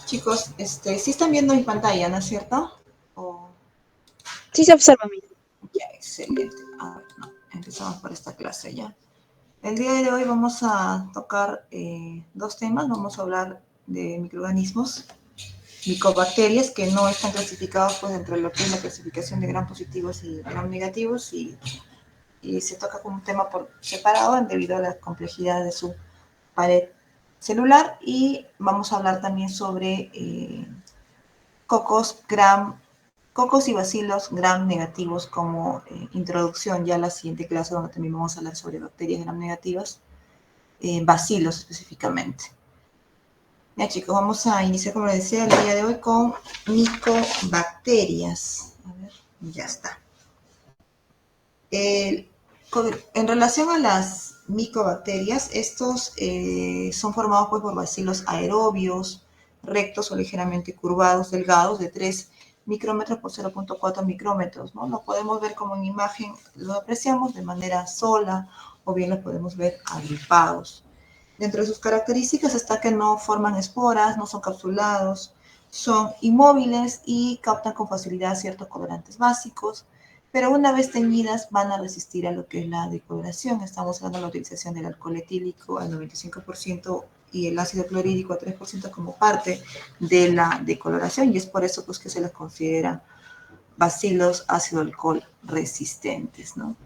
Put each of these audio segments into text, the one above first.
Chicos, sí están viendo mi pantalla, ¿no es cierto? Oh, Sí se observa, mi. ya, excelente. A ver, no, empezamos por esta clase ya. El día de hoy vamos a tocar dos temas. Vamos a hablar de microorganismos, micobacterias, que no están clasificados pues dentro de lo que es la clasificación de gram positivos y gram negativos, y se toca como un tema por separado debido a la complejidad de su pared celular. Y vamos a hablar también sobre cocos, gram, cocos y bacilos gram negativos como introducción ya a la siguiente clase, donde también vamos a hablar sobre bacterias gram negativas, bacilos específicamente. Ya chicos, vamos a iniciar, como les decía, el día de hoy con micobacterias. A ver, ya está. En relación a las micobacterias, estos son formados pues, por bacilos aerobios, rectos o ligeramente curvados, delgados, de 3 micrómetros por 0,4 micrómetros, ¿no? Lo podemos ver como en imagen, lo apreciamos de manera sola o bien lo podemos ver agrupados. Dentro de sus características está que no forman esporas, no son capsulados, son inmóviles y captan con facilidad ciertos colorantes básicos, pero una vez teñidas van a resistir a lo que es la decoloración. Estamos hablando de la utilización del alcohol etílico al 95% y el ácido clorhídrico al 3% como parte de la decoloración, y es por eso pues, que se les considera bacilos ácido alcohol resistentes, ¿no?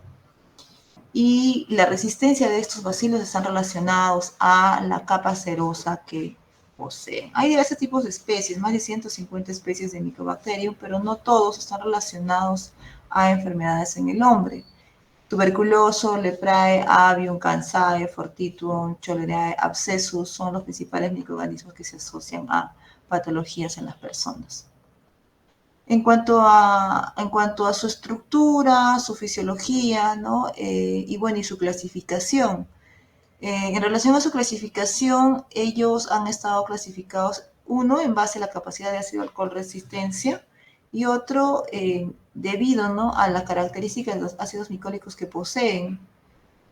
Y la resistencia de estos bacilos están relacionados a la capa cerosa que poseen. Hay diversos tipos de especies, más de 150 especies de micobacterium, pero no todos están relacionados a enfermedades en el hombre. Tuberculoso, leprae, avium, cansae, fortituum, cholerae, abscessus son los principales microorganismos que se asocian a patologías en las personas. En cuanto a su estructura, su fisiología, ¿no? Y bueno, y su clasificación. En relación a su clasificación, ellos han estado clasificados, uno en base a la capacidad de ácido alcohol resistencia y otro debido, ¿no?, a la característica de los ácidos micólicos que poseen,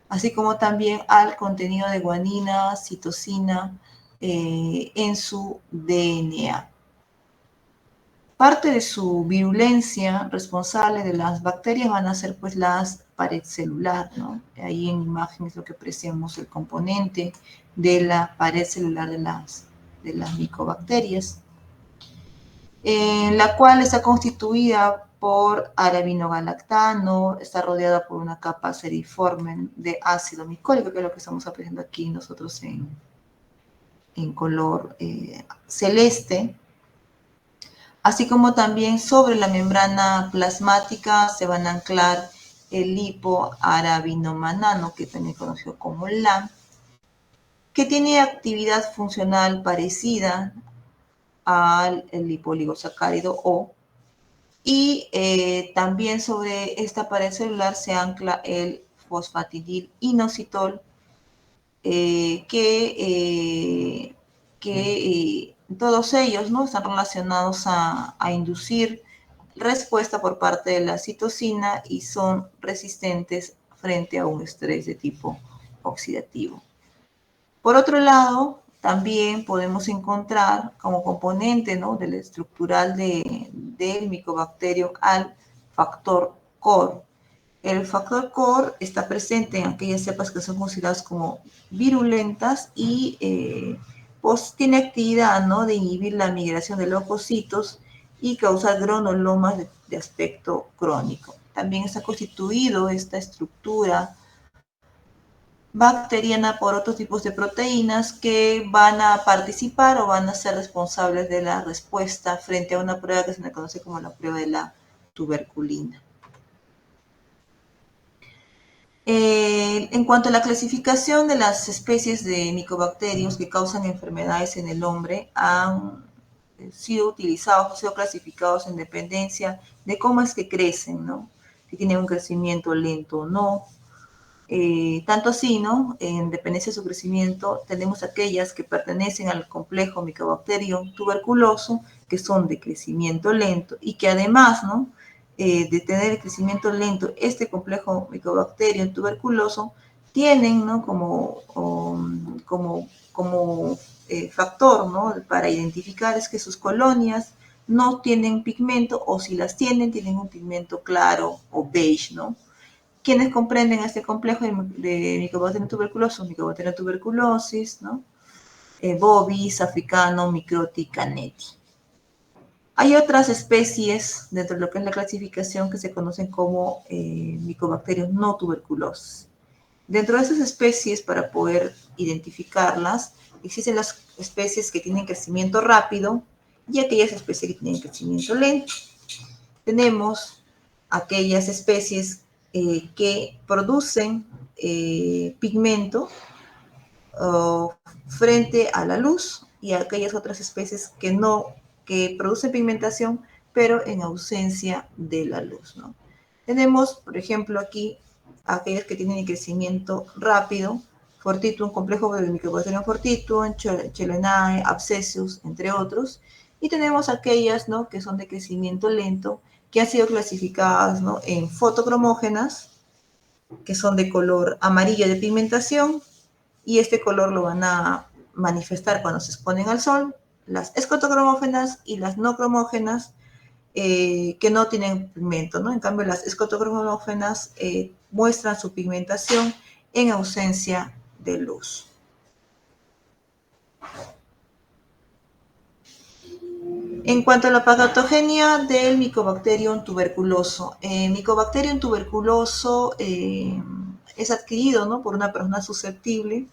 así como también al contenido de guanina, citosina en su DNA. Parte de su virulencia responsable de las bacterias van a ser pues las pared celular, ¿no? Ahí en imagen es lo que apreciamos el componente de la pared celular de las micobacterias, la cual está constituida por arabinogalactano, está rodeada por una capa seriforme de ácido micólico, que es lo que estamos apreciando aquí nosotros en color celeste, así como también sobre la membrana plasmática se van a anclar el lipoarabinomanano, que también es conocido como LAM, que tiene actividad funcional parecida al lipoligosacárido O, y también sobre esta pared celular se ancla el fosfatidil inositol, que todos ellos, ¿no?, están relacionados a inducir respuesta por parte de la citosina y son resistentes frente a un estrés de tipo oxidativo. Por otro lado, también podemos encontrar como componente, ¿no?, del estructural del micobacterium al factor core. El factor core está presente en aquellas cepas que son consideradas como virulentas y pues tiene actividad, ¿no?, de inhibir la migración de leucocitos y causar granulomas de aspecto crónico. También está constituido esta estructura bacteriana por otros tipos de proteínas que van a participar o van a ser responsables de la respuesta frente a una prueba que se le conoce como la prueba de la tuberculina. En cuanto a la clasificación de las especies de micobacterios que causan enfermedades en el hombre, han sido utilizados, han sido clasificados en dependencia de cómo es que crecen, ¿no? Si tienen un crecimiento lento o no. Tanto así, ¿no?, en dependencia de su crecimiento, tenemos aquellas que pertenecen al complejo Mycobacterium tuberculoso, que son de crecimiento lento y que además, ¿no?, de tener el crecimiento lento, este complejo Mycobacterium tuberculoso tienen, ¿no? como factor, ¿no? Para identificar es que sus colonias no tienen pigmento, o si las tienen, tienen un pigmento claro o beige, ¿no? ¿Quiénes comprenden este complejo de Mycobacterium tuberculosis? Mycobacterium tuberculosis, ¿no? Bovis, africano, microti, canetti. Hay otras especies dentro de lo que es la clasificación que se conocen como Mycobacterium no tuberculosis. Dentro de esas especies, para poder identificarlas, existen las especies que tienen crecimiento rápido y aquellas especies que tienen crecimiento lento. Tenemos aquellas especies que producen pigmento frente a la luz, y aquellas otras especies que no, que producen pigmentación, pero en ausencia de la luz, ¿no? Tenemos, por ejemplo, aquí aquellas que tienen crecimiento rápido, Fortitudo, complejo de Mycobacterium fortitudo, Chelonae, Abscessus, entre otros. Y tenemos aquellas, ¿no?, que son de crecimiento lento, que han sido clasificadas, ¿no?, en fotocromógenas, que son de color amarillo de pigmentación, y este color lo van a manifestar cuando se exponen al sol, las escotocromógenas y las no cromógenas, que no tienen pigmento, ¿no? En cambio, las escotocromógenas muestran su pigmentación en ausencia de luz. En cuanto a la patogenia del Mycobacterium tuberculoso, Mycobacterium tuberculoso es adquirido, ¿no?, por una persona susceptible.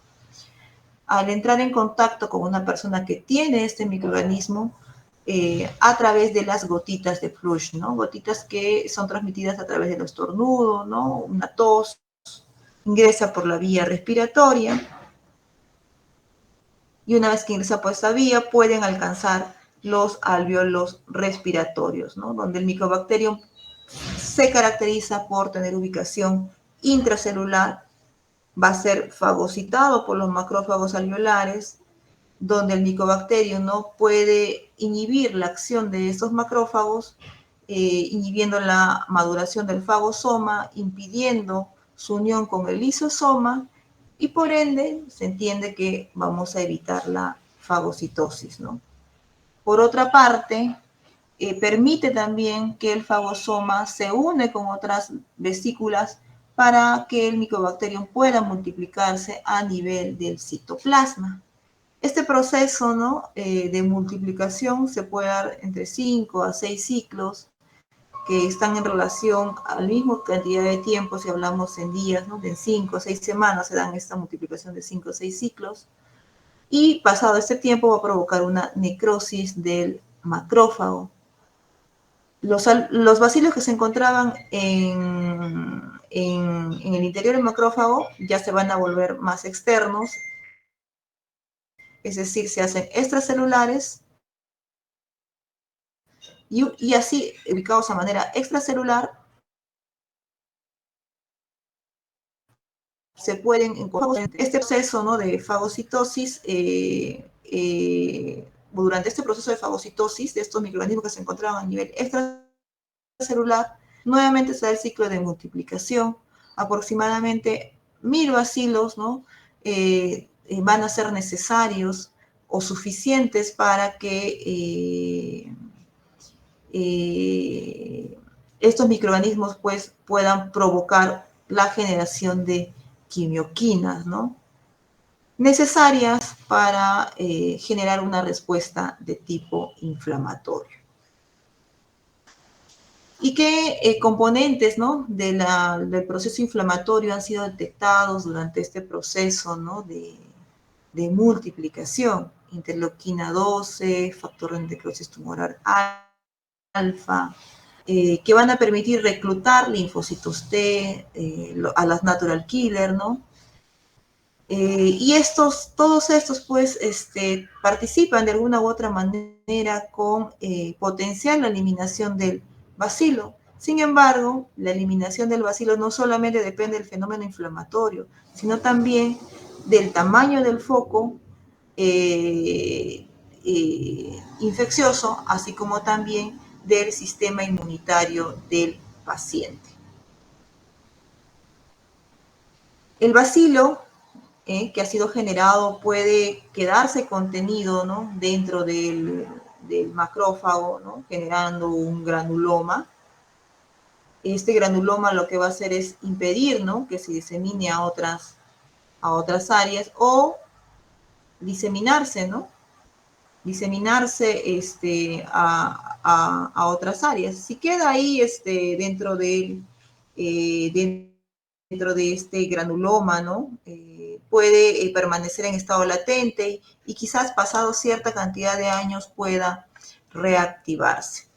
Al entrar en contacto con una persona que tiene este microorganismo, a través de las gotitas de flush, ¿no? Gotitas que son transmitidas a través del estornudo, ¿no? Una tos, ingresa por la vía respiratoria, y una vez que ingresa por esta vía pueden alcanzar los alvéolos respiratorios, ¿no?, donde el Mycobacterium se caracteriza por tener ubicación intracelular, va a ser fagocitado por los macrófagos alveolares, donde el Mycobacterium no puede inhibir la acción de estos macrófagos, inhibiendo la maduración del fagosoma, impidiendo su unión con el lisosoma, y por ende se entiende que vamos a evitar la fagocitosis, ¿no? Por otra parte, permite también que el fagosoma se une con otras vesículas para que el Mycobacterium pueda multiplicarse a nivel del citoplasma. Este proceso, ¿no?, de multiplicación se puede dar entre 5 a 6 ciclos, que están en relación a la misma cantidad de tiempo, si hablamos en días, ¿no?, de 5 a 6 semanas se dan esta multiplicación de 5 a 6 ciclos, y pasado este tiempo va a provocar una necrosis del macrófago. Los bacilos que se encontraban en el interior del macrófago ya se van a volver más externos, es decir, se hacen extracelulares, y así, ubicados a manera extracelular, se pueden encontrar este proceso, ¿no?, de fagocitosis. Durante este proceso de fagocitosis de estos microorganismos que se encontraban a nivel extracelular, nuevamente se da el ciclo de multiplicación. Aproximadamente 1000 bacilos, ¿no?, van a ser necesarios o suficientes para que estos microorganismos pues puedan provocar la generación de quimioquinas, ¿no?, necesarias para generar una respuesta de tipo inflamatorio. ¿Y qué componentes, ¿no?, del proceso inflamatorio han sido detectados durante este proceso, ¿no?, de multiplicación? Interleuquina 12, factor de necrosis tumoral alfa, que van a permitir reclutar linfocitos T, a las natural killer, ¿no? Y todos estos, pues, participan de alguna u otra manera con potenciar la eliminación del bacilo. Sin embargo, la eliminación del bacilo no solamente depende del fenómeno inflamatorio, sino también del tamaño del foco infeccioso, así como también del sistema inmunitario del paciente. El bacilo que ha sido generado puede quedarse contenido, ¿no?, dentro del macrófago, ¿no?, generando un granuloma. Este granuloma lo que va a hacer es impedir, ¿no?, que se disemine a otras áreas o diseminarse, ¿no? Diseminarse a otras áreas. Si queda ahí dentro de este granuloma, ¿no? Puede permanecer en estado latente y quizás pasado cierta cantidad de años pueda reactivarse.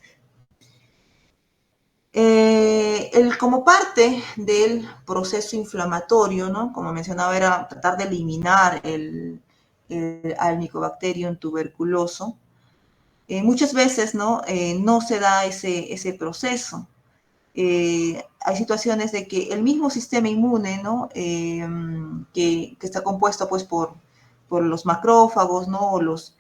Como parte del proceso inflamatorio, ¿no?, como mencionaba, era tratar de eliminar al Mycobacterium tuberculoso. Muchas veces no se da ese proceso. Hay situaciones de que el mismo sistema inmune, ¿no?, que está compuesto pues por los macrófagos, ¿no?, o los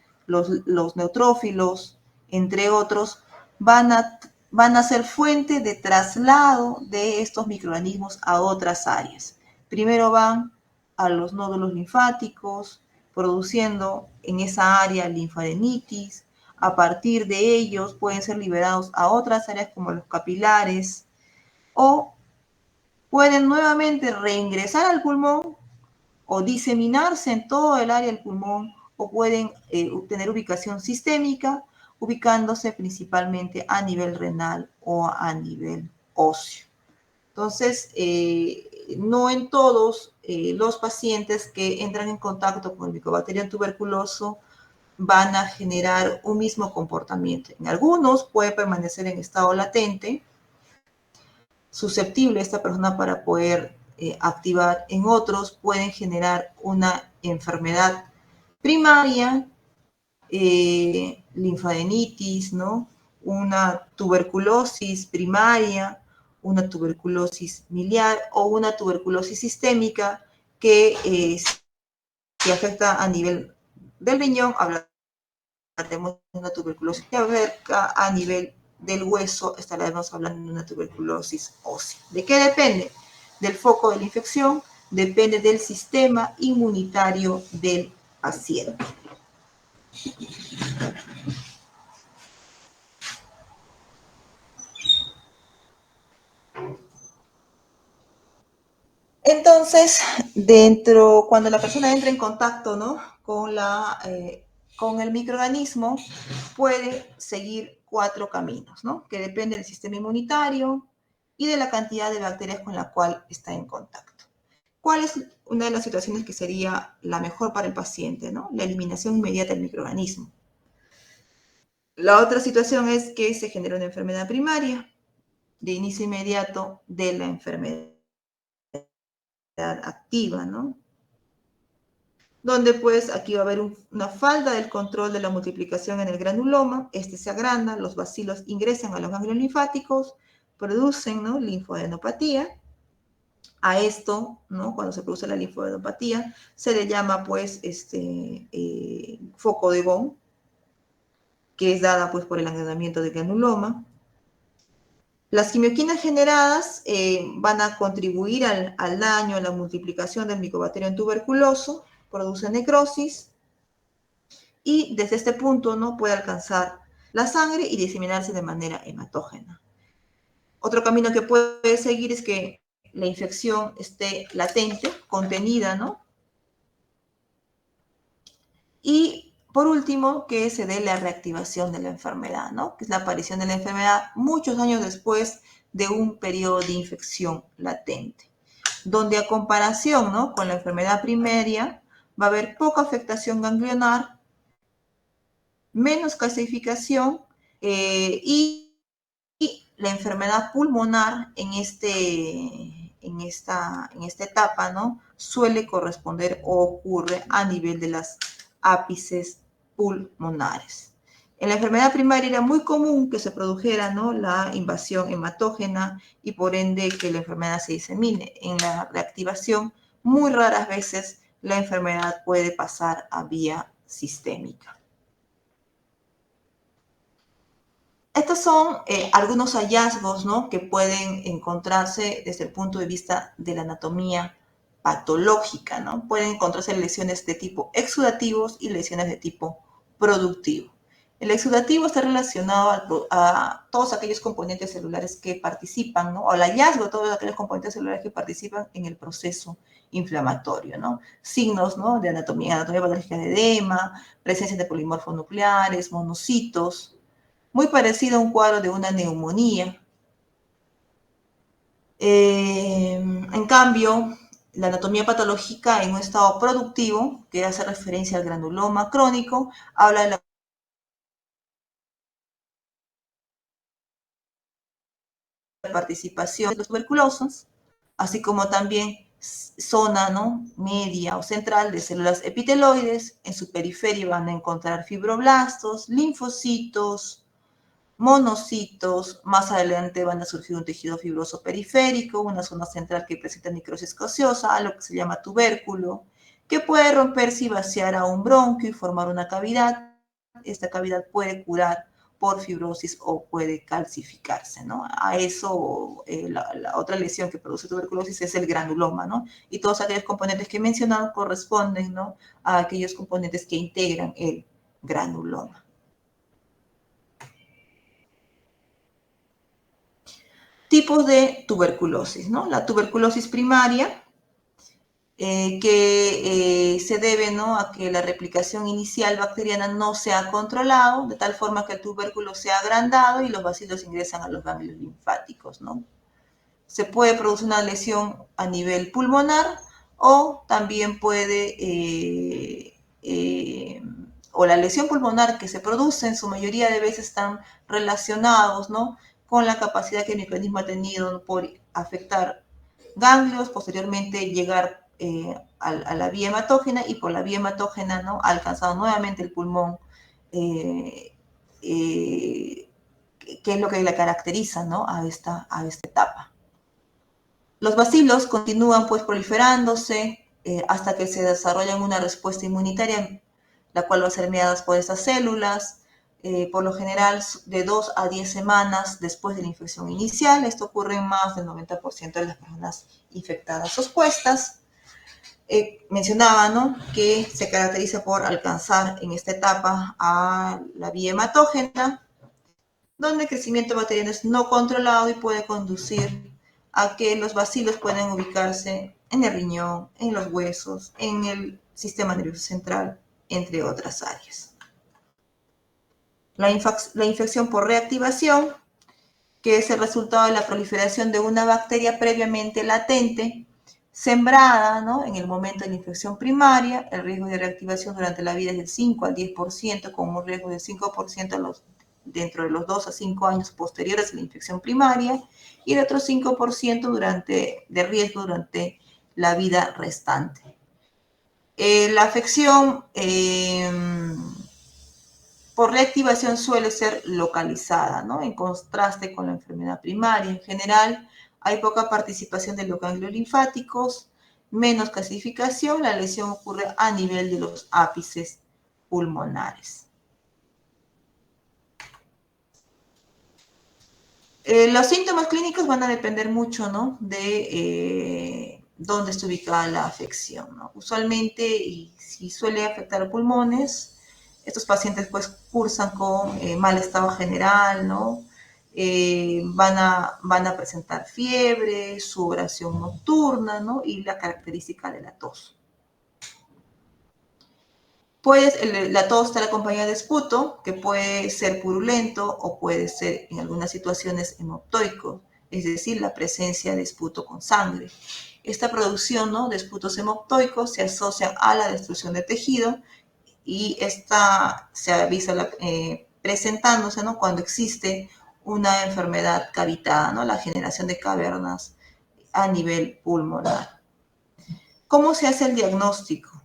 neutrófilos, entre otros, van a ser fuente de traslado de estos microorganismos a otras áreas. Primero van a los nódulos linfáticos, produciendo en esa área linfadenitis. A partir de ellos pueden ser liberados a otras áreas como los capilares, o pueden nuevamente reingresar al pulmón o diseminarse en todo el área del pulmón, o pueden tener ubicación sistémica, ubicándose principalmente a nivel renal o a nivel óseo. Entonces, no en todos los pacientes que entran en contacto con el Mycobacterium tuberculoso van a generar un mismo comportamiento. En algunos puede permanecer en estado latente, susceptible esta persona para poder activar. En otros pueden generar una enfermedad primaria, linfadenitis, ¿no?, una tuberculosis primaria, una tuberculosis miliar o una tuberculosis sistémica que afecta a nivel del riñón. Hablaremos de una tuberculosis que afecta a nivel del hueso, estaremos hablando de una tuberculosis ósea. ¿De qué depende? Del foco de la infección, depende del sistema inmunitario del paciente. Entonces, cuando la persona entra en contacto, ¿no?, con el microorganismo, puede seguir 4 caminos, ¿no?, que dependen del sistema inmunitario y de la cantidad de bacterias con la cual está en contacto. ¿Cuál es una de las situaciones que sería la mejor para el paciente, ¿no? La eliminación inmediata del microorganismo. La otra situación es que se genera una enfermedad primaria de inicio inmediato de la enfermedad activa, ¿no?, donde pues aquí va a haber una falta del control de la multiplicación en el granuloma. Se agranda, los bacilos ingresan a los ganglios linfáticos, producen, ¿no?, linfoadenopatía. A esto, ¿no?, cuando se produce la linfoadenopatía, se le llama pues foco de Von, que es dada pues por el agrandamiento del granuloma. Las quimioquinas generadas van a contribuir al daño, a la multiplicación del Mycobacterium tuberculoso, produce necrosis y desde este punto no puede alcanzar la sangre y diseminarse de manera hematógena. Otro camino que puede seguir es que la infección esté latente, contenida, ¿no? Y por último, que se dé la reactivación de la enfermedad, ¿no?, que es la aparición de la enfermedad muchos años después de un periodo de infección latente, donde a comparación, ¿no?, con la enfermedad primaria va a haber poca afectación ganglionar, menos calcificación y la enfermedad pulmonar en esta etapa, ¿no?, suele corresponder o ocurre a nivel de las ápices pulmonares. En la enfermedad primaria era muy común que se produjera, ¿no?, la invasión hematógena y por ende que la enfermedad se disemine. En la reactivación, muy raras veces la enfermedad puede pasar a vía sistémica. Estos son algunos hallazgos, ¿no?, que pueden encontrarse desde el punto de vista de la anatomía patológica, ¿no? Pueden encontrarse lesiones de tipo exudativos y lesiones de tipo productivo. El exudativo está relacionado a todos aquellos componentes celulares que participan, ¿no? O al hallazgo de todos aquellos componentes celulares que participan en el proceso inflamatorio, ¿no? Signos, ¿no? De anatomía patológica de edema, presencia de polimorfos nucleares, monocitos, muy parecido a un cuadro de una neumonía. En cambio, la anatomía patológica en un estado productivo, que hace referencia al granuloma crónico, habla de la participación de los tuberculosos, así como también zona, ¿no?, media o central de células epiteloides. En su periferia van a encontrar fibroblastos, linfocitos, monocitos. Más adelante van a surgir un tejido fibroso periférico, una zona central que presenta necrosis gaseosa, lo que se llama tubérculo, que puede romperse y vaciar a un bronquio y formar una cavidad. Esta cavidad puede curar por fibrosis o puede calcificarse, ¿no? A eso, la otra lesión que produce tuberculosis es el granuloma, ¿no? Y todos aquellos componentes que he mencionado corresponden, ¿no?, a aquellos componentes que integran el granuloma. Tipos de tuberculosis, ¿no? La tuberculosis primaria, que se debe, ¿no?, a que la replicación inicial bacteriana no se ha controlado, de tal forma que el tubérculo se ha agrandado y los bacilos ingresan a los ganglios linfáticos, ¿no? Se puede producir una lesión a nivel pulmonar o también puede, o la lesión pulmonar que se produce en su mayoría de veces están relacionados, ¿no?, con la capacidad que el microorganismo ha tenido por afectar ganglios, posteriormente llegar a la vía hematógena y por la vía hematógena, ¿no?, ha alcanzado nuevamente el pulmón, que es lo que la caracteriza, ¿no?, a esta etapa. Los bacilos continúan pues proliferándose hasta que se desarrollan una respuesta inmunitaria, la cual va a ser mediada por estas células, por lo general de 2 a 10 semanas después de la infección inicial. Esto ocurre en más del 90% de las personas infectadas o expuestas. Mencionaba, ¿no?, que se caracteriza por alcanzar en esta etapa a la vía hematógena, donde el crecimiento bacteriano es no controlado y puede conducir a que los bacilos pueden ubicarse en el riñón, en los huesos, en el sistema nervioso central, entre otras áreas. La infección por reactivación, que es el resultado de la proliferación de una bacteria previamente latente, sembrada, ¿no?, en el momento de la infección primaria. El riesgo de reactivación durante la vida es del 5 al 10%, con un riesgo del 5% dentro de los 2 a 5 años posteriores a la infección primaria, y el otro 5% de riesgo durante la vida restante. La afección por reactivación suele ser localizada, ¿no?, en contraste con la enfermedad primaria. En general, hay poca participación de los ganglios linfáticos, menos calcificación. La lesión ocurre a nivel de los ápices pulmonares. Los síntomas clínicos van a depender mucho, ¿no?, de dónde está ubicada la afección, ¿no? Usualmente, y si suele afectar pulmones, estos pacientes pues cursan con mal estado general, ¿no? Van a presentar fiebre, sudoración nocturna, ¿no?, y la característica de la tos. Pues la tos está acompañada de esputo, que puede ser purulento o puede ser en algunas situaciones hemoptoico, es decir, la presencia de esputo con sangre. Esta producción, ¿no?, de esputos hemoptoicos se asocia a la destrucción de tejido, y esta se avisa presentándose, ¿no?, cuando existe una enfermedad cavitada, ¿no?, la generación de cavernas a nivel pulmonar. ¿Cómo se hace el diagnóstico?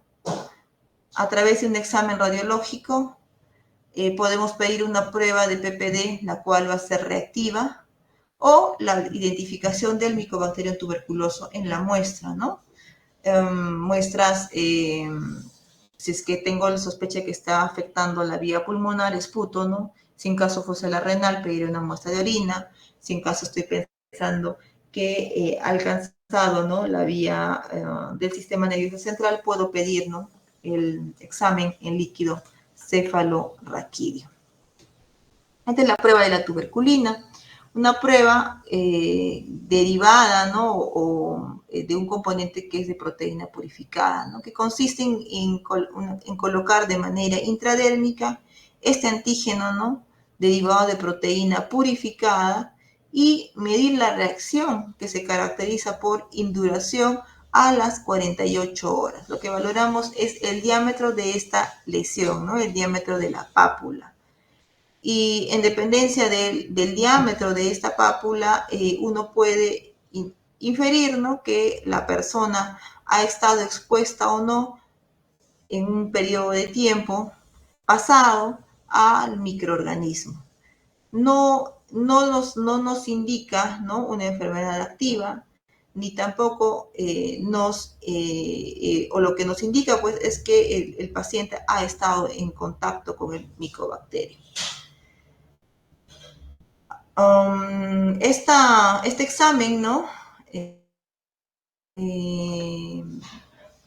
A través de un examen radiológico podemos pedir una prueba de PPD, la cual va a ser reactiva, o la identificación del Mycobacterium tuberculoso en la muestra, ¿no? Muestras, si es que tengo la sospecha que está afectando la vía pulmonar, esputo, ¿no? Si en caso fuese la renal, pediré una muestra de orina. Si en caso estoy pensando que alcanza ¿no? La vía del sistema nervioso central, puedo pedir, ¿no? El examen en líquido cefalorraquídeo. Esta es la prueba de la tuberculina, una prueba derivada, ¿no? De un componente que es de proteína purificada, ¿no? Que consiste en colocar de manera intradérmica este antígeno, ¿no? Derivado de proteína purificada y medir la reacción, que se caracteriza por induración a las 48 horas. Lo que valoramos es el diámetro de esta lesión, ¿no? El diámetro de la pápula. Y en dependencia del diámetro de esta pápula, uno puede inferir, ¿no? Que la persona ha estado expuesta o no en un periodo de tiempo pasado al microorganismo. No nos indica, ¿no? Una enfermedad activa, ni tampoco o lo que nos indica pues es que el paciente ha estado en contacto con el micobacterio. Este examen, ¿no?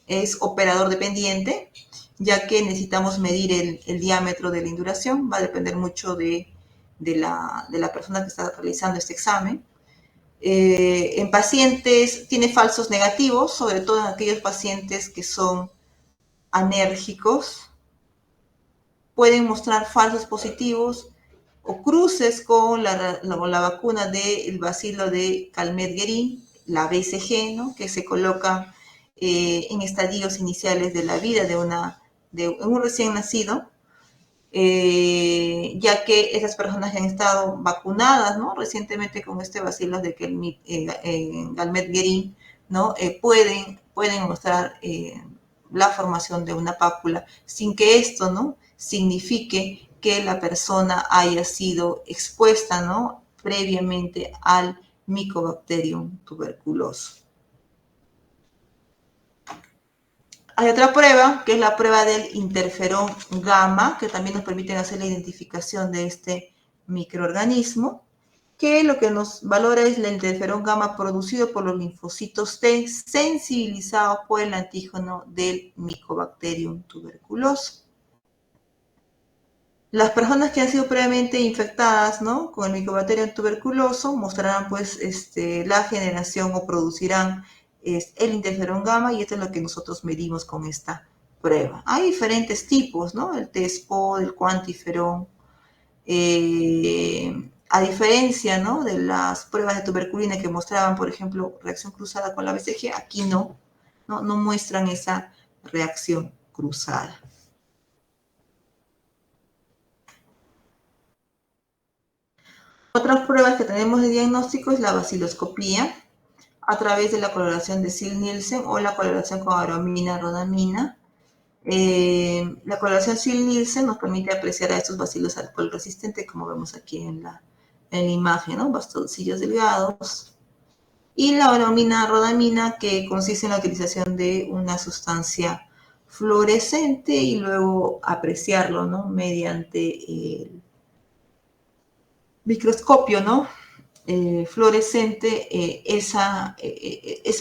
Es operador dependiente, ya que necesitamos medir el diámetro de la induración, va a depender mucho de la persona que está realizando este examen. En pacientes tiene falsos negativos, sobre todo en aquellos pacientes que son anérgicos, pueden mostrar falsos positivos o cruces con la vacuna del bacilo de Calmette-Guerin, la BCG, ¿no? Que se coloca en estadios iniciales de la vida de un recién nacido, ya que esas personas que han estado vacunadas, ¿no? Recientemente con este bacilo de Calmette-Guerin, ¿no? Pueden mostrar la formación de una pápula sin que esto, ¿no? Signifique que la persona haya sido expuesta, ¿no? Previamente al Mycobacterium tuberculoso. Hay otra prueba, que es la prueba del interferón gamma, que también nos permite hacer la identificación de este microorganismo, que lo que nos valora es el interferón gamma producido por los linfocitos T sensibilizados por el antígeno del Mycobacterium tuberculoso. Las personas que han sido previamente infectadas, ¿no? Con el Mycobacterium tuberculoso mostrarán pues la generación o producirán el interferón gamma, y esto es lo que nosotros medimos con esta prueba. Hay diferentes tipos, ¿no? El TESPO, el cuantiferón. A diferencia, ¿no? De las pruebas de tuberculina que mostraban, por ejemplo, reacción cruzada con la BCG, aquí no muestran esa reacción cruzada. Otras pruebas que tenemos de diagnóstico es la baciloscopía a través de la coloración de Ziehl-Neelsen o la coloración con aromina rodamina. La coloración Ziehl-Neelsen nos permite apreciar a estos bacilos alcohol resistentes, como vemos aquí en la imagen, ¿no? Bastoncillos delgados. Y la aromina rodamina, que consiste en la utilización de una sustancia fluorescente y luego apreciarlo, ¿no? Mediante el microscopio, ¿no? Fluorescente, esa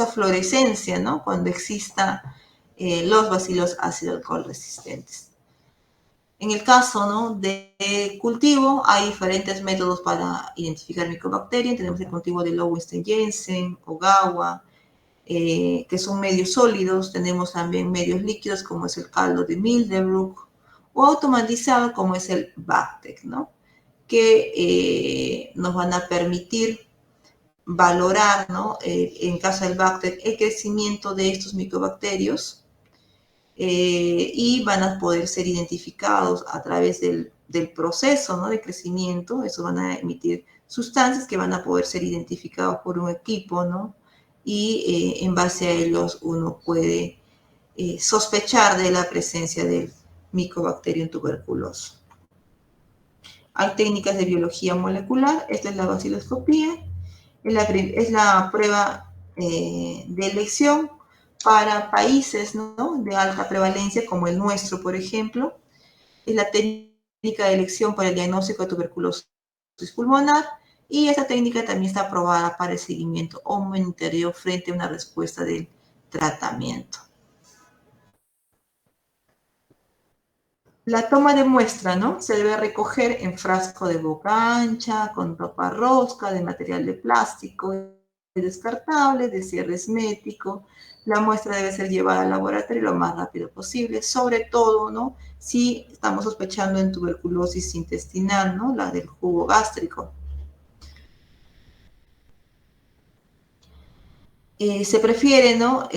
fluorescencia, ¿no? Cuando exista los bacilos ácido alcohol resistentes. En el caso, ¿no? de cultivo, hay diferentes métodos para identificar micobacterias. Tenemos el cultivo de Lowenstein-Jensen, Ogawa, que son medios sólidos. Tenemos también medios líquidos, como es el caldo de Mildebrück, o automatizado, como es el BACTEC, ¿no? Que nos van a permitir valorar, ¿no? En caso del BACTEC, el crecimiento de estos micobacterios, y van a poder ser identificados a través del proceso, ¿no? De crecimiento. Eso van a emitir sustancias que van a poder ser identificados por un equipo, ¿no? Y en base a ellos uno puede sospechar de la presencia del Mycobacterium tuberculoso. Hay técnicas de biología molecular. Esta es la baciloscopía. Es la prueba de elección para países, ¿no? De alta prevalencia, como el nuestro, por ejemplo. Es la técnica de elección para el diagnóstico de tuberculosis pulmonar, Y esta técnica también está aprobada para el seguimiento o monitoreo frente a una respuesta del tratamiento. La toma de muestra, ¿no? Se debe recoger en frasco de boca ancha, con tapa rosca, de material de plástico descartable, de cierre hermético. La muestra debe ser llevada al laboratorio lo más rápido posible, sobre todo, ¿no? Si estamos sospechando en tuberculosis intestinal, ¿no? La del jugo gástrico. Se prefiere, ¿no?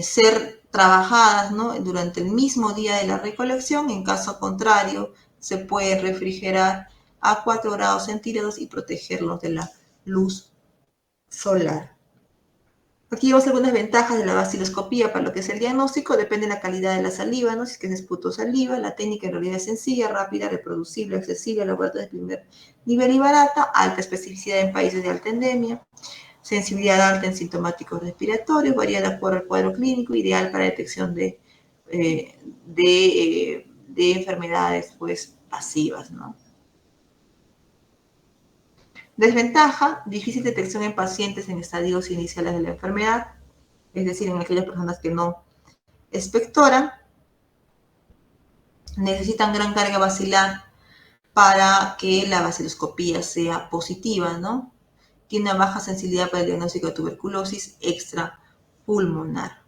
Ser trabajadas, ¿no? Durante el mismo día de la recolección. En caso contrario, se puede refrigerar a 4 grados centígrados y protegerlos de la luz solar. Aquí vemos algunas ventajas de la vaciloscopía para lo que es el diagnóstico. Depende de la calidad de la saliva, ¿no? Si es que es esputo saliva. La técnica en realidad es sencilla, rápida, reproducible, accesible, laboratorio de primer nivel y barata. Alta especificidad en países de alta endemia. Sensibilidad alta en sintomáticos respiratorios, varía de acuerdo al cuadro clínico, ideal para detección de enfermedades pues, pasivas, ¿no? Desventaja, difícil detección en pacientes en estadios iniciales de la enfermedad, es decir, en aquellas personas que no expectoran, necesitan gran carga vacilar para que la vaciloscopía sea positiva, ¿no? Tiene una baja sensibilidad para el diagnóstico de tuberculosis extrapulmonar.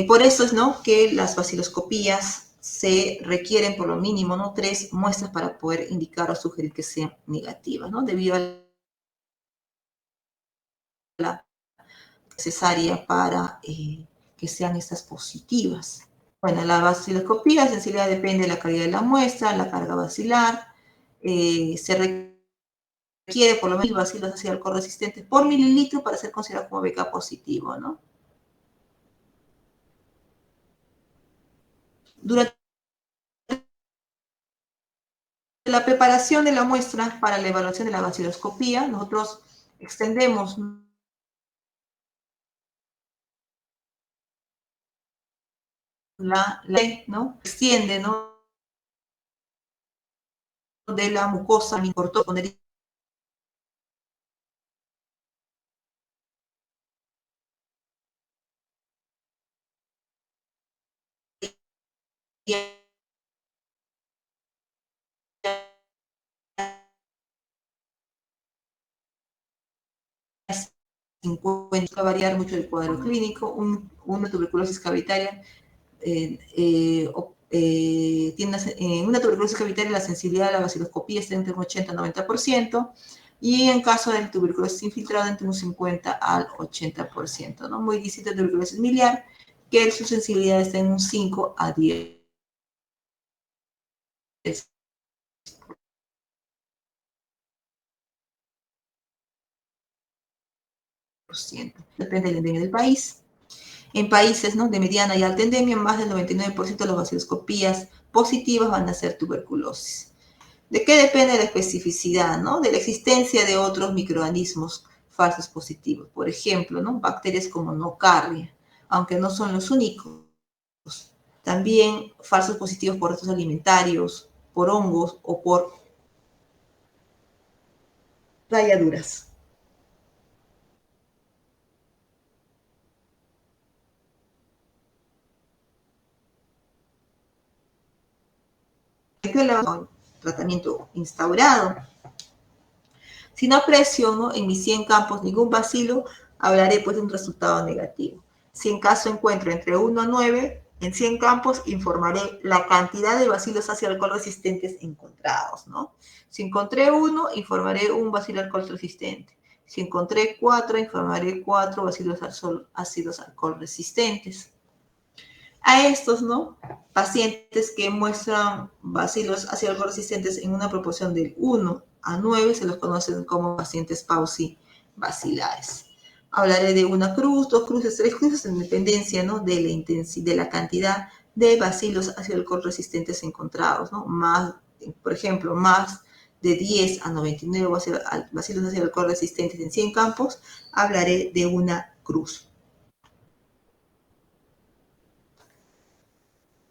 Por eso es, ¿no?, que las vaciloscopías se requieren por lo mínimo, ¿no?, 3 muestras para poder indicar o sugerir que sean negativas, ¿no?, debido a la necesaria para que sean estas positivas. Bueno, la vaciloscopía, la sensibilidad depende de la calidad de la muestra, la carga vacilar, se requiere por lo menos bacilos ácido alcohol resistentes por mililitro para ser considerado como BK positivo, ¿no? Durante la preparación de la muestra para la evaluación de la vaciloscopía, nosotros extendemos la ¿no? Extiende, ¿no? De la mucosa, me cortó poner va a variar mucho el cuadro clínico, una tuberculosis cavitaria en una tuberculosis cavitaria la sensibilidad de la vaciloscopía está entre un 80 y 90%, y en caso de tuberculosis infiltrada entre un 50 al 80%, ¿no? Muy distinta a tuberculosis miliar, que su sensibilidad está en un 5 a 10%. Depende del endemia del país. En países, ¿no?, de mediana y alta endemia, más del 99% de las vaciloscopías positivas van a ser tuberculosis. ¿De qué depende la especificidad? ¿No? De la existencia de otros microorganismos falsos positivos. Por ejemplo, ¿no?, bacterias como nocardia, aunque no son los únicos. También falsos positivos por restos alimentarios, por hongos o por rayaduras. El tratamiento instaurado. Si no aprecio, ¿no?, en mis 100 campos ningún bacilo, hablaré pues de un resultado negativo. Si en caso encuentro entre 1 a 9 en 100 campos, informaré la cantidad de bacilos ácido alcohol resistentes encontrados, ¿no? Si encontré 1, informaré un bacilo alcohol resistente. Si encontré 4, informaré 4 bacilos ácidos alcohol resistentes. A estos, ¿no?, pacientes que muestran bacilos ácido alcohol resistentes en una proporción del 1 a 9 se los conocen como pacientes Pauci bacilares. Hablaré de una cruz, 2 cruces, 3 cruces en dependencia, ¿no?, de la intensidad, de la cantidad de bacilos ácido alcohol resistentes encontrados, ¿no? Más, por ejemplo, más de 10 a 99 bacilos ácido alcohol resistentes en 100 campos, hablaré de una cruz.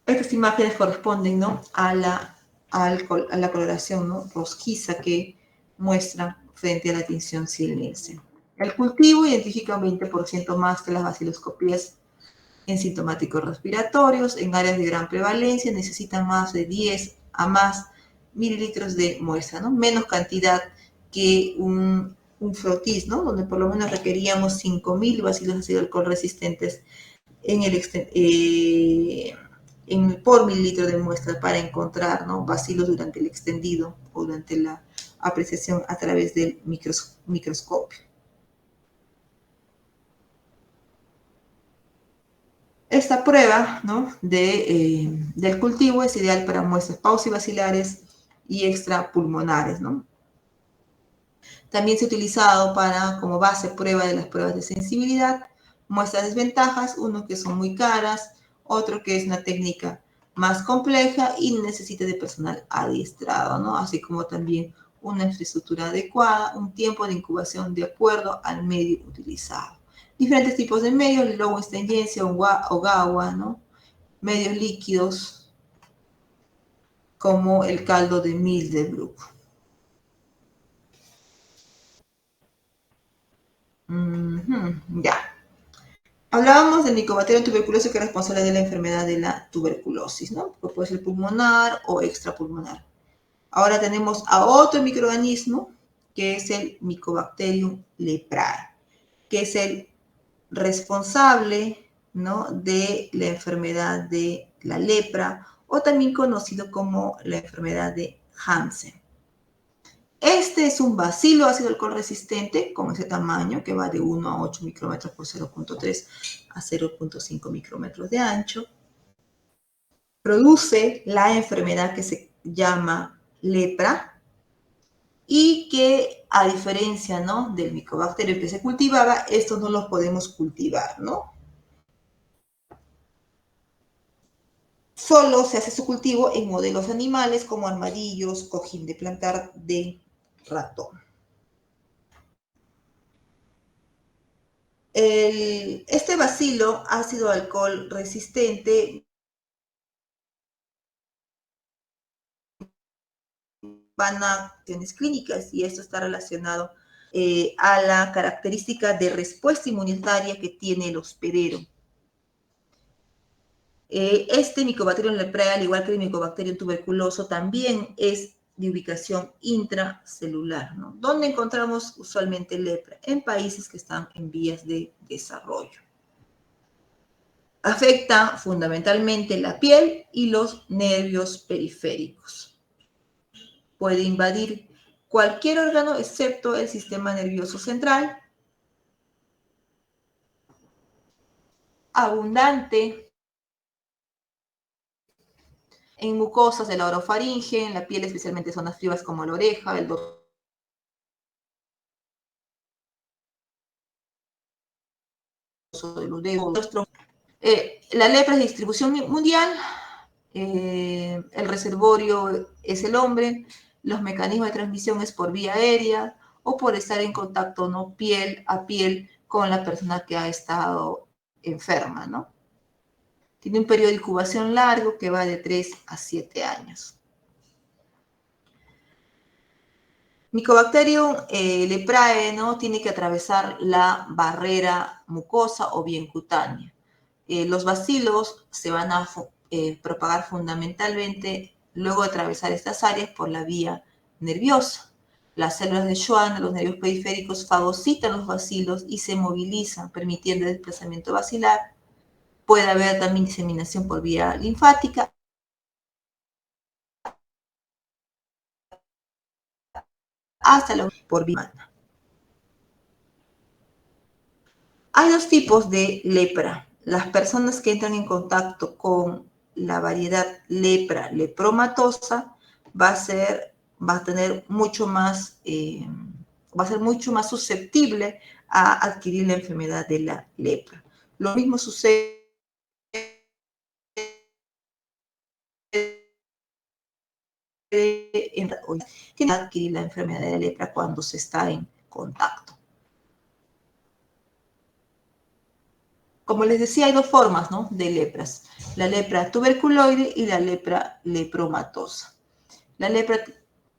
Estas imágenes corresponden, ¿no?, a la a la coloración, ¿no?, rojiza que muestra frente a la tinción Ziel-Nielsen. El cultivo identifica un 20% más que las baciloscopías en sintomáticos respiratorios. En áreas de gran prevalencia necesitan más de 10 a más mililitros de muestra, ¿no? Menos cantidad que un frotis, ¿no?, donde por lo menos requeríamos 5.000 bacilos ácido alcohol resistentes por mililitro de muestra para encontrar, ¿no?, bacilos durante el extendido o durante la apreciación a través del microscopio. Esta prueba, ¿no?, del cultivo es ideal para muestras pausibacilares y extrapulmonares, ¿no? También se ha utilizado como base prueba de las pruebas de sensibilidad. Muestra desventajas, uno que son muy caras, otro que es una técnica más compleja y necesita de personal adiestrado, ¿no?, así como también una infraestructura adecuada, un tiempo de incubación de acuerdo al medio utilizado. Diferentes tipos de medios, Lowenstein-Jensen o Gawa, ¿no?, medios líquidos como el caldo de Mildebrück. Ya. Hablábamos del Mycobacterium tuberculosis, que es responsable de la enfermedad de la tuberculosis, ¿no?, que puede ser pulmonar o extrapulmonar. Ahora tenemos a otro microorganismo, que es el Mycobacterium leprae, que es el responsable, ¿no?, de la enfermedad de la lepra, o también conocido como la enfermedad de Hansen. Este es un bacilo ácido alcohol resistente con ese tamaño, que va de 1 a 8 micrómetros por 0.3 a 0.5 micrómetros de ancho. Produce la enfermedad que se llama lepra y que, a diferencia, ¿no?, del Mycobacterium que se cultivaba, estos no los podemos cultivar, ¿no? Solo se hace su cultivo en modelos animales como armadillos, cojín de plantar de ratón. Este bacilo ácido alcohol resistente van a acciones clínicas, y esto está relacionado a la característica de respuesta inmunitaria que tiene el hospedero. Este Mycobacterium leprae, al igual que el Mycobacterium tuberculoso, también es de ubicación intracelular, ¿no? ¿Dónde encontramos usualmente lepra? En países que están en vías de desarrollo. Afecta fundamentalmente la piel y los nervios periféricos. Puede invadir cualquier órgano excepto el sistema nervioso central. Abundante en mucosas de la orofaringe, en la piel, especialmente zonas frías como la oreja, el dorso de los dedos. La lepra es de distribución mundial. El reservorio es el hombre. Los mecanismos de transmisión es por vía aérea o por estar en contacto, ¿no?, piel a piel con la persona que ha estado enferma, ¿no? Tiene un periodo de incubación largo que va de 3 a 7 años. Mycobacterium leprae, ¿no?, tiene que atravesar la barrera mucosa o bien cutánea. Los bacilos se van a propagar fundamentalmente luego de atravesar estas áreas por la vía nerviosa. Las células de Schwann de los nervios periféricos fagocitan los bacilos y se movilizan, permitiendo el desplazamiento bacilar. Puede haber también diseminación por vía linfática hasta la por vía humana. Hay dos tipos de lepra. Las personas que entran en contacto con la variedad lepra lepromatosa va a ser mucho más susceptible a adquirir la enfermedad de la lepra. Lo mismo sucede tiene que adquirir la enfermedad de la lepra cuando se está en contacto. Como les decía, hay dos formas, ¿no?, de lepras: la lepra tuberculoide y la lepra lepromatosa. La lepra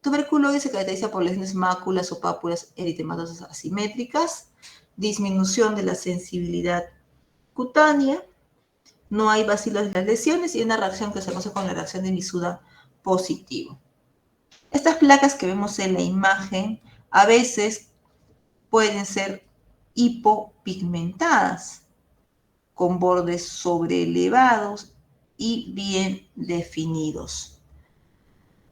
tuberculoide se caracteriza por lesiones máculas o pápulas eritematosas asimétricas, disminución de la sensibilidad cutánea, no hay bacilos de las lesiones y una reacción que se conoce con la reacción de Misuda positivo. Estas placas que vemos en la imagen a veces pueden ser hipopigmentadas, con bordes sobreelevados y bien definidos.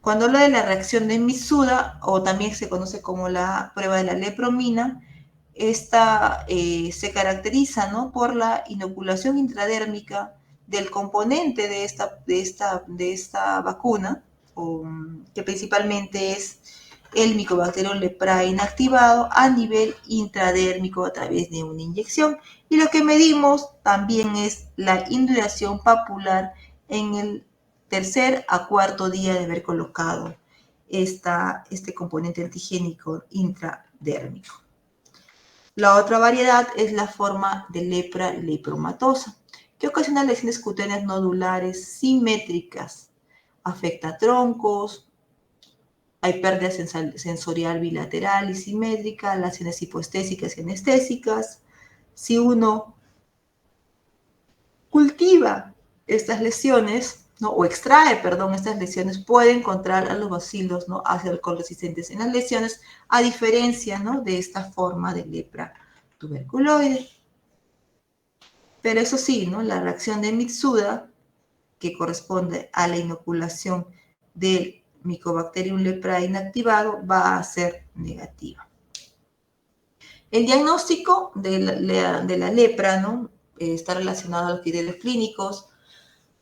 Cuando hablo de la reacción de Misuda, o también se conoce como la prueba de la lepromina, esta se caracteriza, ¿no?, por la inoculación intradérmica del componente de esta vacuna, que principalmente es el Mycobacterium leprae inactivado a nivel intradérmico a través de una inyección. Y lo que medimos también es la induración papular en el tercer a cuarto día de haber colocado este componente antigénico intradérmico. La otra variedad es la forma de lepra lepromatosa, que ocasiona lesiones cutáneas nodulares simétricas, afecta troncos, hay pérdida sensorial bilateral y simétrica, lesiones hipoestésicas y anestésicas. Si uno cultiva estas lesiones, ¿no?, o extrae, perdón, estas lesiones, puede encontrar a los bacilos, ¿no?, ácido alcohol resistentes en las lesiones, a diferencia, ¿no?, de esta forma de lepra tuberculoide. Pero eso sí, ¿no?, la reacción de Mitsuda, que corresponde a la inoculación del Mycobacterium leprae inactivado, va a ser negativa. El diagnóstico de la lepra, ¿no?, está relacionado a los criterios clínicos,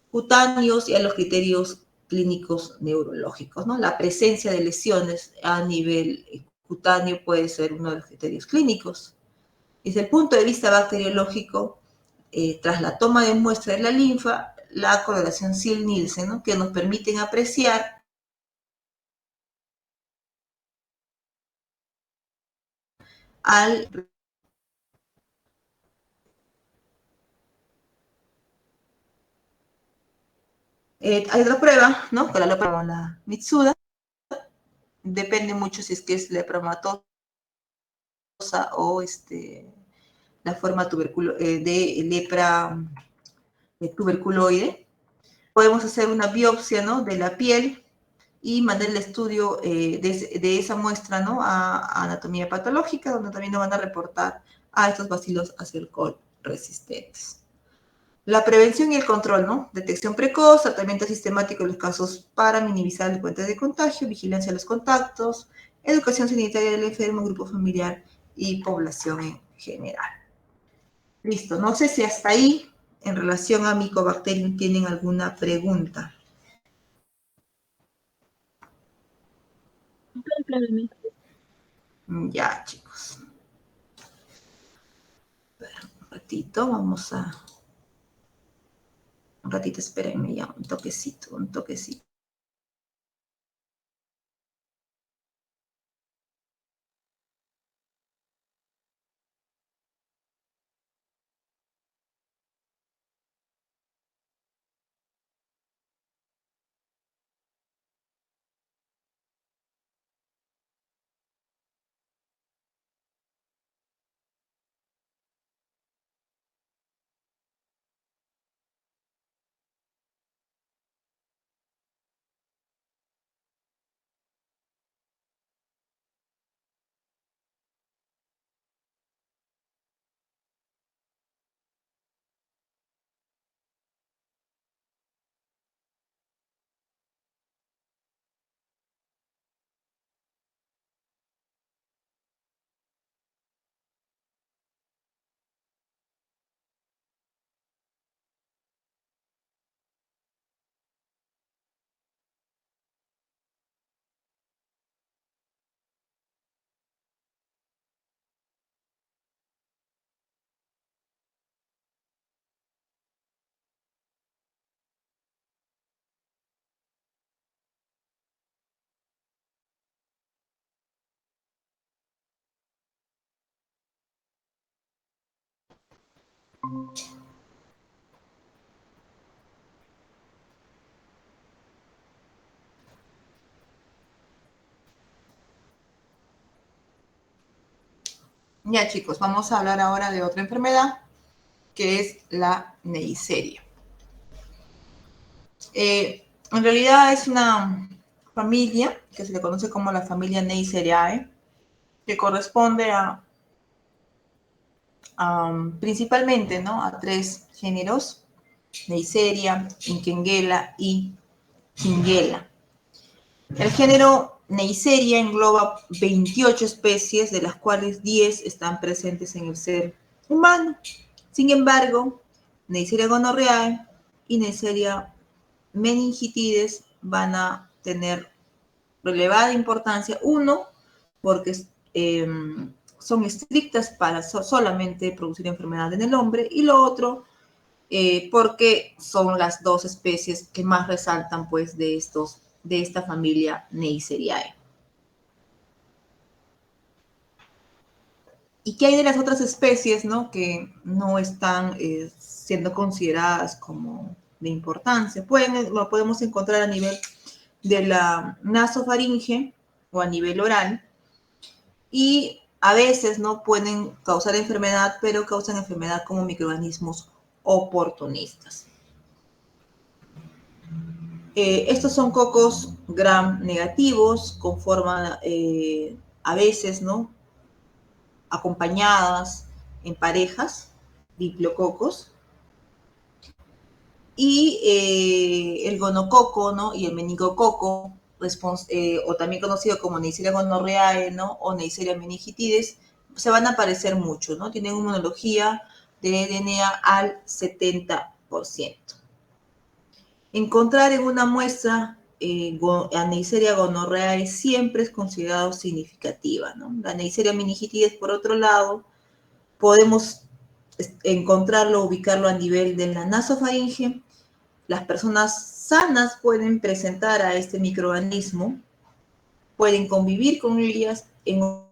cutáneos y a los criterios clínicos neurológicos, ¿no? La presencia de lesiones a nivel cutáneo puede ser uno de los criterios clínicos. Desde el punto de vista bacteriológico, tras la toma de muestra de la linfa, la coloración Sil-Nielsen, ¿no?, que nos permiten apreciar al hay otra prueba, ¿no?, con la Mitsuda, depende mucho si es que es lepromatosa o la forma de lepra tuberculoide. Podemos hacer una biopsia, ¿no?, de la piel y mandar el estudio de esa muestra, ¿no?, a anatomía patológica, donde también nos van a reportar a estos bacilos alcohol resistentes. La prevención y el control, ¿no? Detección precoz, tratamiento sistemático de los casos para minimizar el puente de contagio, vigilancia de los contactos, educación sanitaria del enfermo, grupo familiar y población en general. Listo, no sé si hasta ahí, en relación a Mycobacterium, tienen alguna pregunta. Ya, chicos. Un ratito, vamos a... Un ratito, espérenme ya, un toquecito, un toquecito. Ya chicos, vamos a hablar ahora de otra enfermedad que es la Neisseria. En realidad es una familia que se le conoce como la familia Neisseriae, que corresponde principalmente, ¿no?, a tres géneros: Neisseria, Inkenguela y Kingela. El género Neisseria engloba 28 especies, de las cuales 10 están presentes en el ser humano. Sin embargo, Neisseria gonorrhoeae y Neisseria meningitidis van a tener relevada importancia. Uno, porque eh, son estrictas para solamente producir enfermedad en el hombre, y lo otro, porque son las dos especies que más resaltan, pues, de esta familia Neisseriae. ¿Y qué hay de las otras especies, no, que no están siendo consideradas como de importancia? Lo podemos encontrar a nivel de la nasofaringe o a nivel oral, y a veces no pueden causar enfermedad, pero causan enfermedad como microorganismos oportunistas. Estos son cocos gram negativos, con forma a veces, ¿no?, acompañadas en parejas, diplococos, y el gonococo, ¿no?, y el meningococo, o también conocido como Neisseria gonorrhoeae, ¿no?, o Neisseria meningitidis, se van a parecer mucho, ¿no? Tienen una homología de DNA al 70%. Encontrar en una muestra a Neisseria gonorrhoeae siempre es considerado significativa, ¿no? La Neisseria meningitidis, por otro lado, podemos encontrarlo, ubicarlo a nivel de la nasofaringe. Las personas sanas pueden presentar a este microorganismo, pueden convivir con ellas. En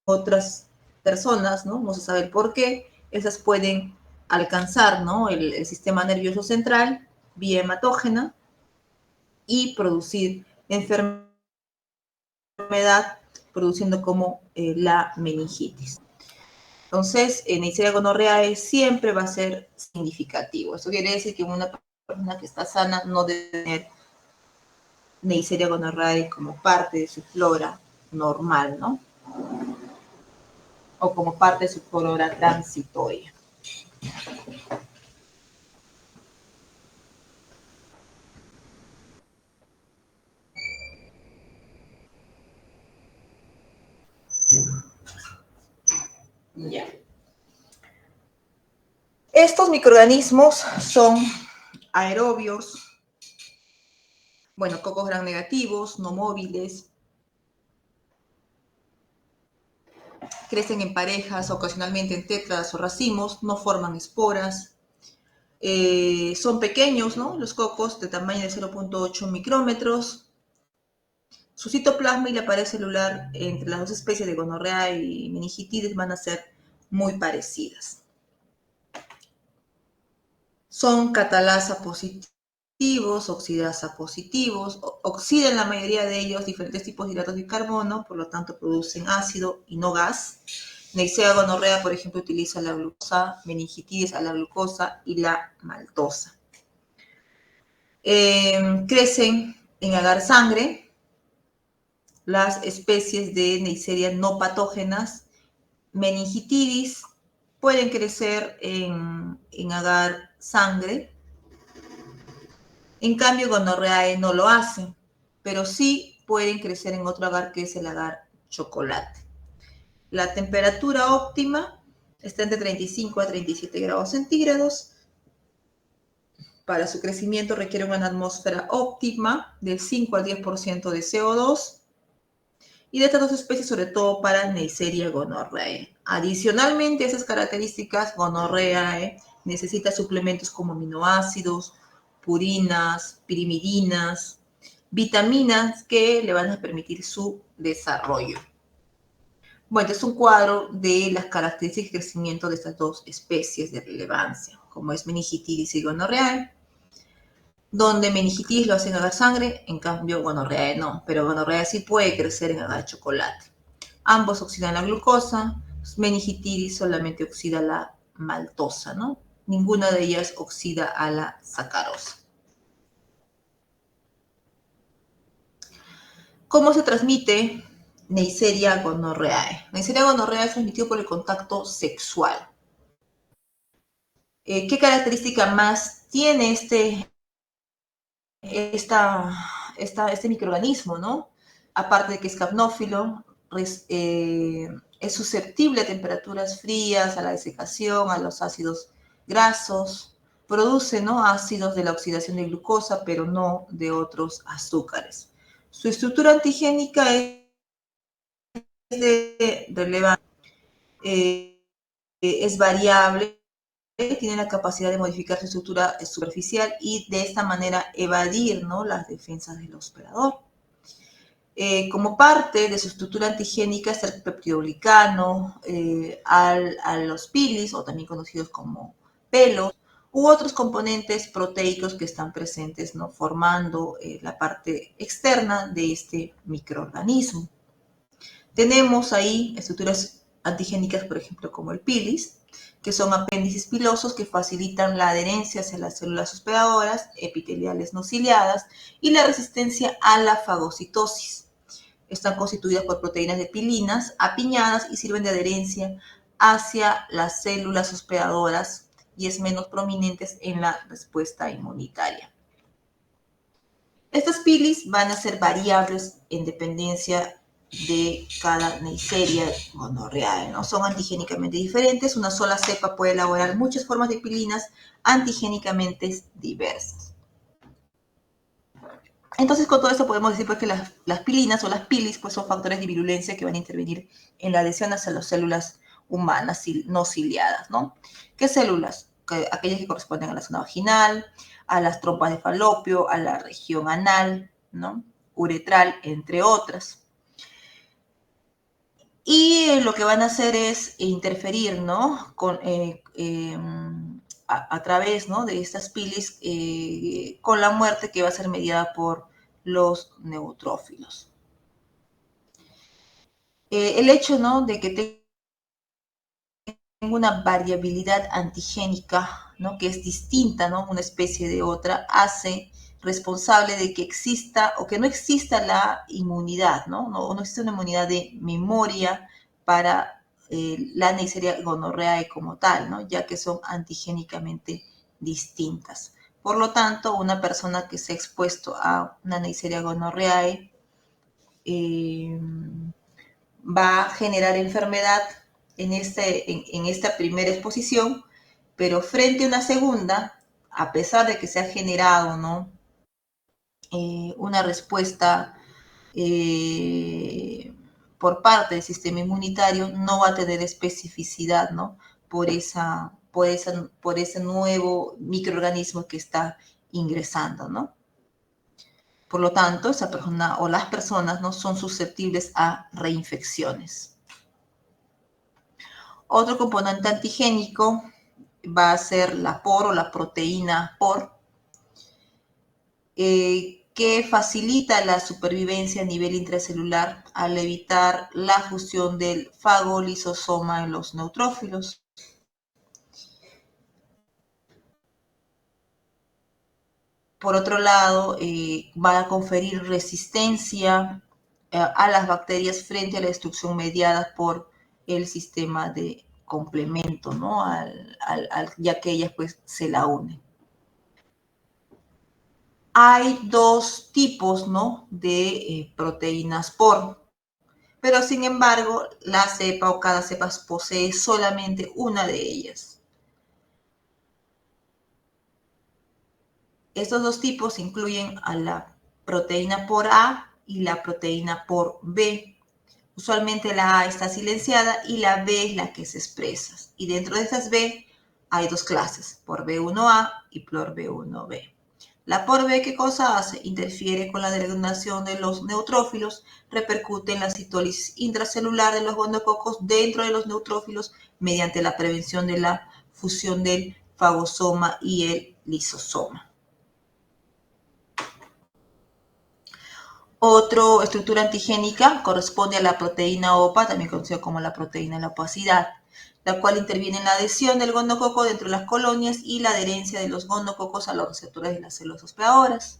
otras personas, ¿no?, no se sabe el por qué, esas pueden alcanzar, ¿no?, el sistema nervioso central vía hematógena y producir enfermedad, produciendo como la meningitis. Entonces, Neisseria gonorrhoeae siempre va a ser significativo. Eso quiere decir que una persona que está sana no debe tener Neisseria gonorrhoeae como parte de su flora normal, ¿no?, o como parte de su flora transitoria. Ya. Estos microorganismos son aerobios, bueno, cocos gram negativos, no móviles, crecen en parejas, ocasionalmente en tétradas o racimos, no forman esporas, son pequeños, ¿no?, los cocos, de tamaño de 0.8 micrómetros. Su citoplasma y la pared celular entre las dos especies de gonorrea y meningitidis van a ser muy parecidas. Son catalasa positivos, oxidasa positivos, oxidan la mayoría de ellos diferentes tipos de hidratos de carbono, por lo tanto producen ácido y no gas. Neisseria gonorrea, por ejemplo, utiliza la glucosa, meningitidis a la glucosa y la maltosa. Crecen en agar sangre. Las especies de Neisseria no patógenas, meningitidis, pueden crecer en agar sangre. En cambio, gonorreae no lo hacen, pero sí pueden crecer en otro agar, que es el agar chocolate. La temperatura óptima está entre 35 a 37 grados centígrados. Para su crecimiento requiere una atmósfera óptima del 5 al 10% de CO2. Y de estas dos especies, sobre todo para Neisseria gonorrhoeae. Adicionalmente a esas características, gonorrhoeae necesita suplementos como aminoácidos, purinas, pirimidinas, vitaminas que le van a permitir su desarrollo. Bueno, este es un cuadro de las características de crecimiento de estas dos especies de relevancia, como es meningitidis y gonorrhoeae, donde meningitidis lo hacen en agar sangre, en cambio gonorrhoeae no, pero gonorrhoeae sí puede crecer en agar chocolate. Ambos oxidan la glucosa, Meningitis solamente oxida la maltosa, ¿no? Ninguna de ellas oxida a la sacarosa. ¿Cómo se transmite Neisseria gonorrhoeae? Neisseria gonorrhoeae es transmitido por el contacto sexual. ¿Qué característica más tiene este microorganismo, ¿no? Aparte de que es capnófilo, es susceptible a temperaturas frías, a la desecación, a los ácidos grasos, produce, ¿no?, ácidos de la oxidación de glucosa, pero no de otros azúcares. Su estructura antigénica es de relevancia, es variable, tiene la capacidad de modificar su estructura superficial y de esta manera evadir, ¿no?, las defensas del hospedador. Como parte de su estructura antigénica está el peptidoglicano, a los pilis, o también conocidos como pelos, u otros componentes proteicos que están presentes, ¿no?, formando la parte externa de este microorganismo. Tenemos ahí estructuras antigénicas, por ejemplo, como el pilis, que son apéndices pilosos que facilitan la adherencia hacia las células hospedadoras, epiteliales no ciliadas, y la resistencia a la fagocitosis. Están constituidas por proteínas de pilinas apiñadas y sirven de adherencia hacia las células hospedadoras y es menos prominentes en la respuesta inmunitaria. Estas pilis van a ser variables en dependencia de cada Neisseria gonorrhoeae, ¿no? Son antigénicamente diferentes. Una sola cepa puede elaborar muchas formas de pilinas antigénicamente diversas. Entonces, con todo esto podemos decir pues, que las pilinas o las pilis pues, son factores de virulencia que van a intervenir en la adhesión hacia las células humanas no ciliadas, ¿no? ¿Qué células? Aquellas que corresponden a la zona vaginal, a las trompas de falopio, a la región anal, ¿no?, uretral, entre otras. Y lo que van a hacer es interferir, ¿no?, a través, ¿no?, de estas pilis con la muerte que va a ser mediada por los neutrófilos. El hecho, ¿no?, de que tenga una variabilidad antigénica, ¿no?, que es distinta, ¿no?, una especie de otra, hace responsable de que exista o que no exista la inmunidad, ¿no? No existe una inmunidad de memoria para la Neisseria gonorrhoeae como tal, ¿no?, ya que son antigénicamente distintas. Por lo tanto, una persona que se ha expuesto a una Neisseria gonorrhoeae va a generar enfermedad en esta primera exposición, pero frente a una segunda, a pesar de que se ha generado, ¿no?, una respuesta por parte del sistema inmunitario, no va a tener especificidad, ¿no?, por ese nuevo microorganismo que está ingresando, ¿no? Por lo tanto, esa persona o las personas no son susceptibles a reinfecciones. Otro componente antigénico va a ser la POR o la proteína POR, que facilita la supervivencia a nivel intracelular al evitar la fusión del fagolisosoma en los neutrófilos. Por otro lado, va a conferir resistencia a las bacterias frente a la destrucción mediada por el sistema de complemento, ¿no?, ya que ellas pues se la unen. Hay dos tipos, ¿no?, de proteínas POR, pero sin embargo la cepa o cada cepa posee solamente una de ellas. Estos dos tipos incluyen a la proteína POR A y la proteína POR B. Usualmente la A está silenciada y la B es la que se expresa. Y dentro de estas B hay dos clases, POR B1A y POR B1B. La POR B, ¿qué cosa hace? Interfiere con la degranulación de los neutrófilos, repercute en la citólisis intracelular de los gonococos dentro de los neutrófilos mediante la prevención de la fusión del fagosoma y el lisosoma. Otra estructura antigénica corresponde a la proteína OPA, también conocida como la proteína de la opacidad, la cual interviene en la adhesión del gonococo dentro de las colonias y la adherencia de los gonococos a los receptores de las células hospedadoras.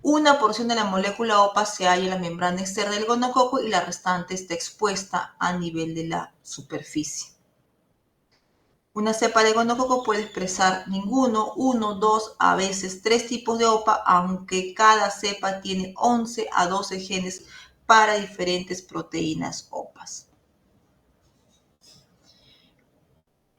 Una porción de la molécula OPA se halla en la membrana externa del gonococo y la restante está expuesta a nivel de la superficie. Una cepa de gonococo puede expresar ninguno, uno, dos, a veces tres tipos de OPA, aunque cada cepa tiene 11 a 12 genes para diferentes proteínas OPAs.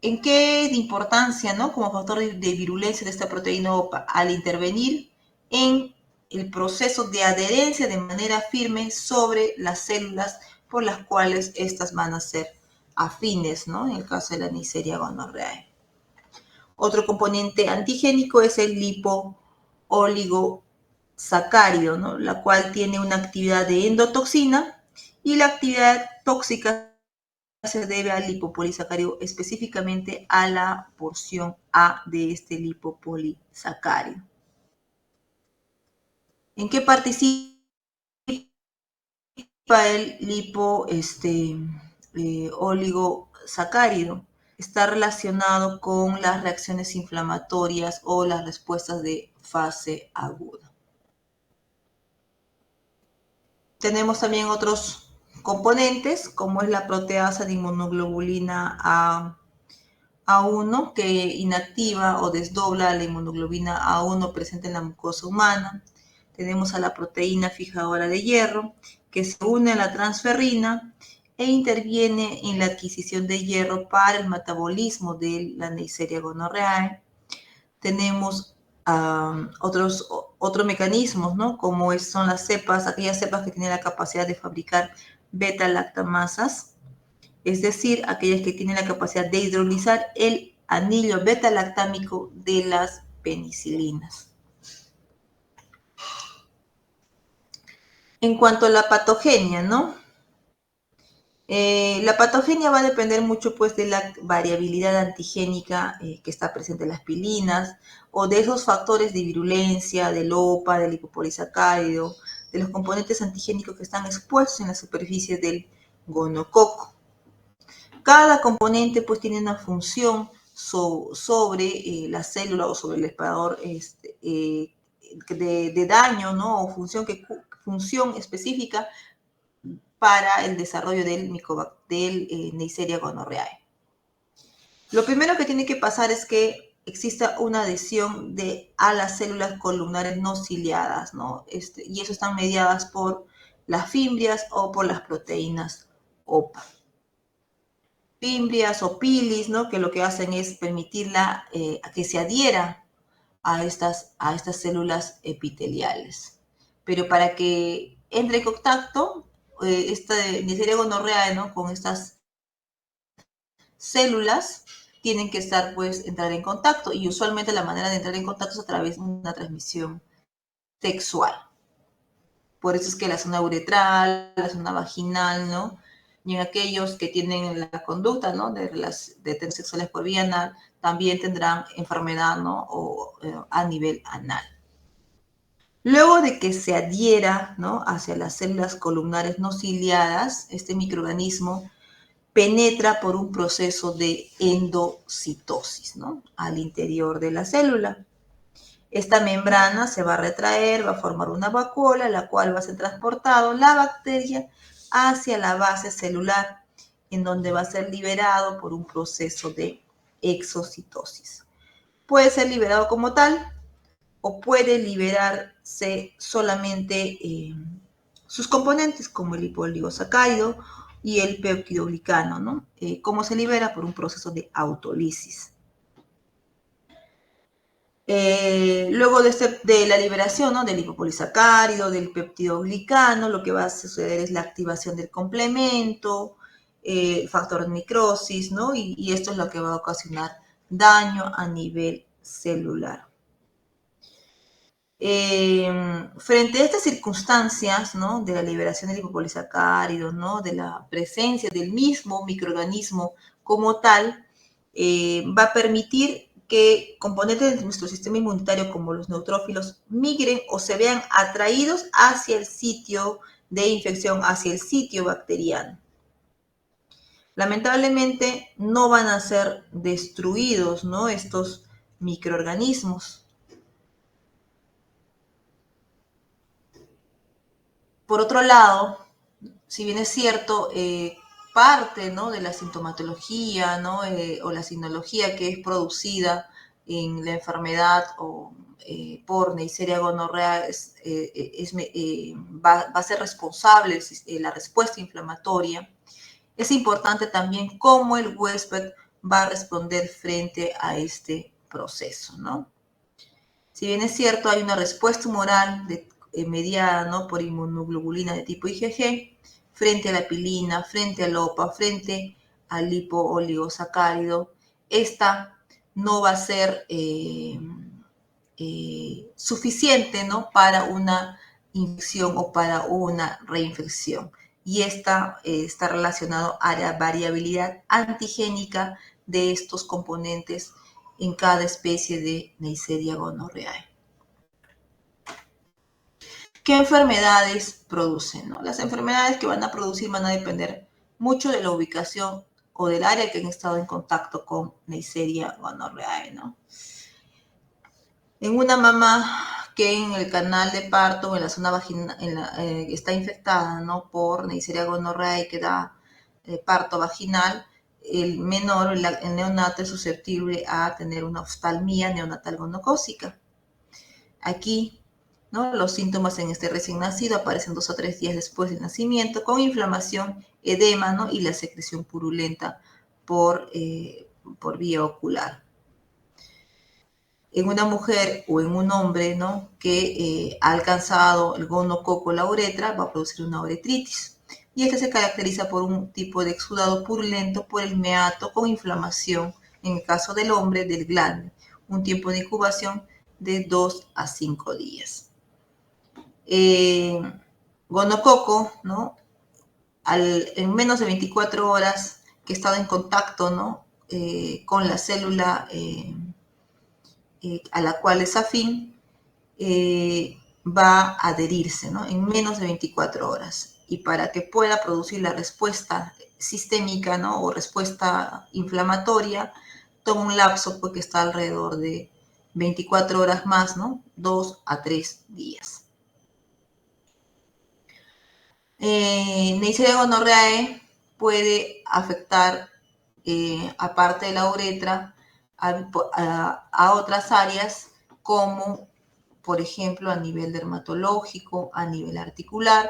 ¿En qué importancia, no? Como factor de virulencia de esta proteína OPA? Al intervenir en el proceso de adherencia de manera firme sobre las células por las cuales estas van a ser afines, ¿no? En el caso de la Neisseria gonorrhoeae. Otro componente antigénico es el lipooligosacario, ¿no? La cual tiene una actividad de endotoxina y la actividad tóxica se debe al lipopolisacario, específicamente a la porción A de este lipopolisacario. ¿En qué participa el oligosacárido? Está relacionado con las reacciones inflamatorias o las respuestas de fase aguda. Tenemos también otros componentes, como es la proteasa de inmunoglobulina A1, que inactiva o desdobla la inmunoglobulina A1 presente en la mucosa humana. Tenemos a la proteína fijadora de hierro, que se une a la transferrina e interviene en la adquisición de hierro para el metabolismo de la Neisseria gonorrhoeae. Tenemos otros mecanismos, ¿no? Como son las cepas, aquellas cepas que tienen la capacidad de fabricar beta-lactamasas, es decir, aquellas que tienen la capacidad de hidrolizar el anillo beta-lactámico de las penicilinas. En cuanto a la patogenia, ¿no? La patogenia va a depender mucho pues de la variabilidad antigénica que está presente en las pilinas o de esos factores de virulencia, del OPA, del lipopolisacárido, de los componentes antigénicos que están expuestos en la superficie del gonococo. Cada componente pues tiene una función sobre la célula o sobre el esperador de daño, ¿no? O función específica para el desarrollo del Neisseria gonorrhoeae. Lo primero que tiene que pasar es que exista una adhesión a las células columnares no ciliadas, ¿no? Y eso están mediadas por las fimbrias o por las proteínas OPA. Fimbrias o pilis, ¿no? Que lo que hacen es permitirla a que se adhiera a estas células epiteliales. Pero para que entre en contacto esta Neisseria gonorrhoeae, ¿no? Con estas células tienen que entrar en contacto, y usualmente la manera de entrar en contacto es a través de una transmisión sexual. Por eso es que la zona uretral, la zona vaginal, ¿no? Y en aquellos que tienen la conducta, ¿no? de tensiones sexuales por vía anal, también tendrán enfermedad, ¿no? O a nivel anal. Luego de que se adhiera, ¿no? hacia las células columnares no ciliadas, este microorganismo penetra por un proceso de endocitosis, ¿no? al interior de la célula. Esta membrana se va a retraer, va a formar una vacuola, la cual va a ser transportado la bacteria hacia la base celular, en donde va a ser liberado por un proceso de exocitosis. Puede ser liberado como tal o puede liberarse solamente sus componentes, como el lipoligosacárido y el peptidoglicano, ¿no? ¿Cómo se libera? Por un proceso de autólisis. Luego de la liberación, ¿no? del lipopolisacárido, del peptidoglicano, lo que va a suceder es la activación del complemento, factor de necrosis, ¿no? y esto es lo que va a ocasionar daño a nivel celular. Frente a estas circunstancias, ¿no? de la liberación del lipopolisacárido, ¿no? de la presencia del mismo microorganismo como tal, va a permitir que componentes de nuestro sistema inmunitario como los neutrófilos migren o se vean atraídos hacia el sitio de infección, hacia el sitio bacteriano. Lamentablemente no van a ser destruidos, ¿no?, estos microorganismos. Por otro lado, si bien es cierto, parte, ¿no?, de la sintomatología, ¿no?, o la sinología que es producida en la enfermedad por Neisseria gonorrea va a ser responsable la respuesta inflamatoria. Es importante también cómo el huésped va a responder frente a este proceso, ¿no? Si bien es cierto, hay una respuesta humoral mediada, ¿no?, por inmunoglobulina de tipo IgG frente a la pilina, frente al OPA, frente al lipo-oligosacárido. Esta no va a ser suficiente, ¿no?, para una infección o para una reinfección. Y esta está relacionado a la variabilidad antigénica de estos componentes en cada especie de Neisseria gonorrhoeae. ¿Qué enfermedades producen, no? Las enfermedades que van a producir van a depender mucho de la ubicación o del área que han estado en contacto con Neisseria gonorrhoeae, ¿no? En una mamá que en el canal de parto, en la zona vaginal, está infectada, ¿no?, por Neisseria gonorrhoeae y que da parto vaginal, el menor, el neonato, es susceptible a tener una oftalmía neonatal gonocócica. Aquí, ¿no?, los síntomas en este recién nacido aparecen 2 a 3 días después del nacimiento, con inflamación, edema, ¿no?, y la secreción purulenta por vía ocular. En una mujer o en un hombre, ¿no?, que ha alcanzado el gonococo la uretra, va a producir una uretritis. Y esta se caracteriza por un tipo de exudado purulento por el meato con inflamación, en el caso del hombre, del glande. Un tiempo de incubación de 2 a 5 días. Gonococo, ¿no?, en menos de 24 horas que he estado en contacto, ¿no?, con la célula a la cual es afín, va a adherirse, ¿no?, en menos de 24 horas. Y para que pueda producir la respuesta sistémica, ¿no?, o respuesta inflamatoria, toma un lapso que está alrededor de 24 horas más, ¿no?, 2 a 3 días. Neisseria gonorrhoeae puede afectar, aparte de la uretra, a otras áreas como, por ejemplo, a nivel dermatológico, a nivel articular,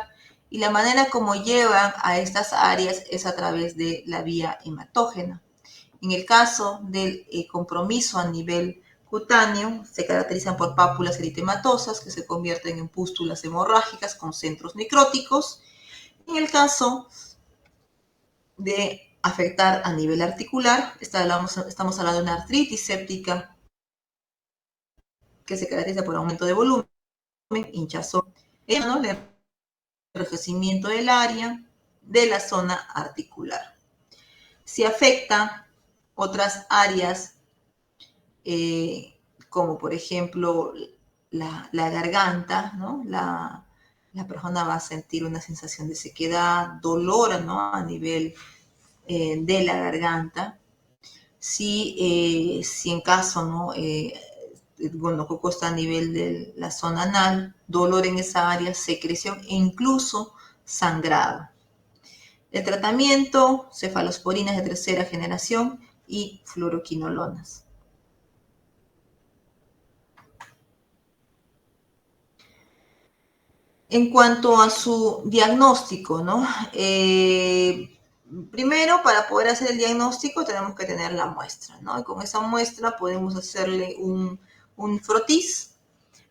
y la manera como llevan a estas áreas es a través de la vía hematógena. En el caso del compromiso a nivel cutáneo, se caracterizan por pápulas eritematosas que se convierten en pústulas hemorrágicas con centros necróticos. En el caso de afectar a nivel articular, estamos hablando de una artritis séptica que se caracteriza por aumento de volumen, hinchazón, enrojecimiento del área de la zona articular. Si afecta otras áreas, como por ejemplo la garganta, ¿no?, la persona va a sentir una sensación de sequedad, dolor, ¿no?, a nivel de la garganta. Si en caso, ¿no?, el gonococo está a nivel de la zona anal, dolor en esa área, secreción e incluso sangrado. El tratamiento, cefalosporinas de tercera generación y fluoroquinolonas. En cuanto a su diagnóstico, ¿no? Primero, para poder hacer el diagnóstico tenemos que tener la muestra, ¿no? Y con esa muestra podemos hacerle un frotis,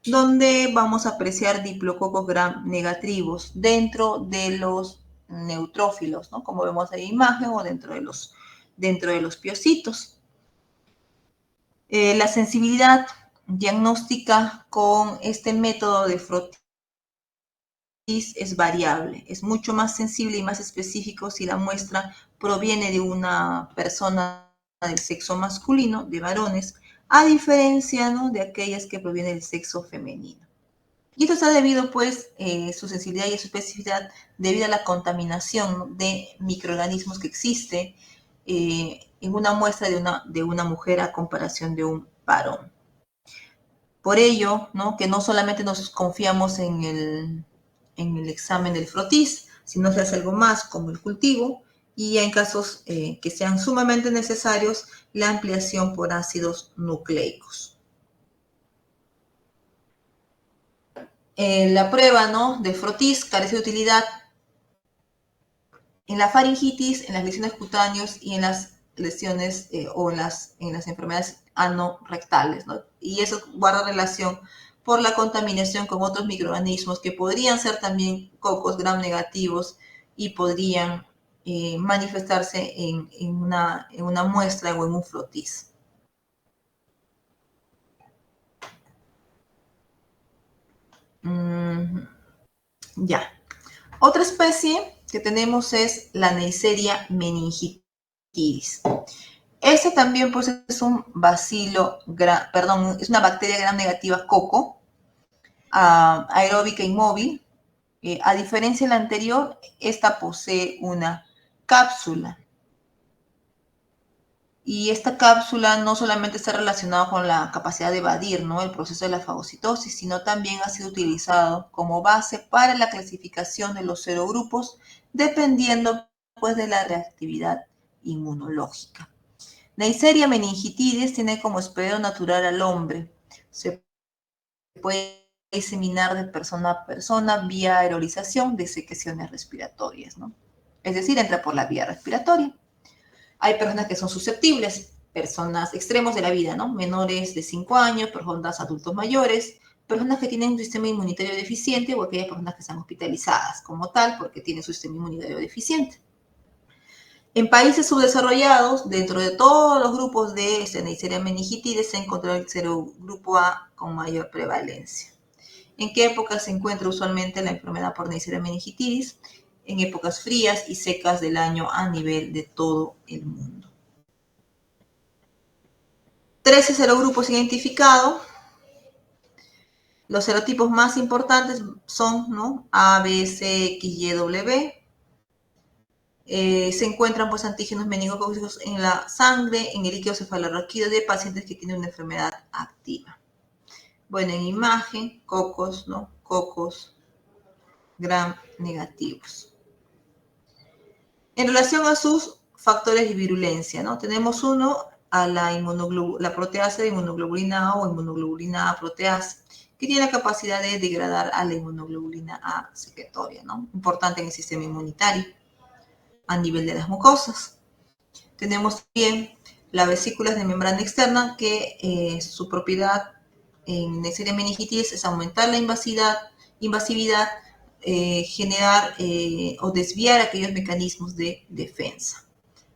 donde vamos a apreciar diplococos gram negativos dentro de los neutrófilos, ¿no?, como vemos en la imagen, o dentro de los piocitos. La sensibilidad diagnóstica con este método de frotis es variable, es mucho más sensible y más específico si la muestra proviene de una persona del sexo masculino, de varones, a diferencia, ¿no?, de aquellas que provienen del sexo femenino. Y esto está debido, pues, su sensibilidad y su especificidad debido a la contaminación de microorganismos que existe en una muestra de una mujer a comparación de un varón. Por ello, ¿no?, que no solamente nos confiamos en el examen del frotis, sino se hace algo más como el cultivo y en casos que sean sumamente necesarios, la ampliación por ácidos nucleicos. La prueba, ¿no?, de frotis carece de utilidad en la faringitis, en las lesiones cutáneas y en las lesiones o en las enfermedades anorrectales, ¿no? Y eso guarda relación por la contaminación con otros microorganismos que podrían ser también cocos gram negativos y podrían manifestarse en una muestra o en un frotis. Ya. Otra especie que tenemos es la Neisseria meningitidis. Este también, pues, es un bacilo, es una bacteria gram negativa coco, aeróbica inmóvil. A diferencia de la anterior, esta posee una cápsula. Y esta cápsula no solamente está relacionada con la capacidad de evadir, ¿no?, el proceso de la fagocitosis, sino también ha sido utilizado como base para la clasificación de los serogrupos, dependiendo, pues, de la reactividad inmunológica. Neisseria meningitidis tiene como hospedero natural al hombre. Se puede diseminar de persona a persona vía aerolización de secreciones respiratorias, ¿no? Es decir, entra por la vía respiratoria. Hay personas que son susceptibles, personas extremos de la vida, ¿no?, menores de 5 años, personas adultos mayores, personas que tienen un sistema inmunitario deficiente o aquellas personas que están hospitalizadas como tal porque tienen su sistema inmunitario deficiente. En países subdesarrollados, dentro de todos los grupos de Neisseria meningitidis, se encontró el serogrupo A con mayor prevalencia. ¿En qué época se encuentra usualmente la enfermedad por Neisseria meningitidis? En épocas frías y secas del año a nivel de todo el mundo. 13 serogrupos identificados. Los serotipos más importantes son, ¿no?, A, B, C, X, Y, W. Se encuentran, pues, antígenos meningocócicos en la sangre, en el líquido cefalorraquídeo de pacientes que tienen una enfermedad activa. Bueno, en imagen, cocos, ¿no?, cocos gram negativos. En relación a sus factores de virulencia, ¿no?, tenemos uno a la proteasa de inmunoglobulina A o inmunoglobulina A proteasa, que tiene la capacidad de degradar a la inmunoglobulina A secretoria, ¿no?, importante en el sistema inmunitario a nivel de las mucosas. Tenemos también las vesículas de membrana externa, que su propiedad en Neisseria meningitidis es aumentar la invasividad, generar o desviar aquellos mecanismos de defensa.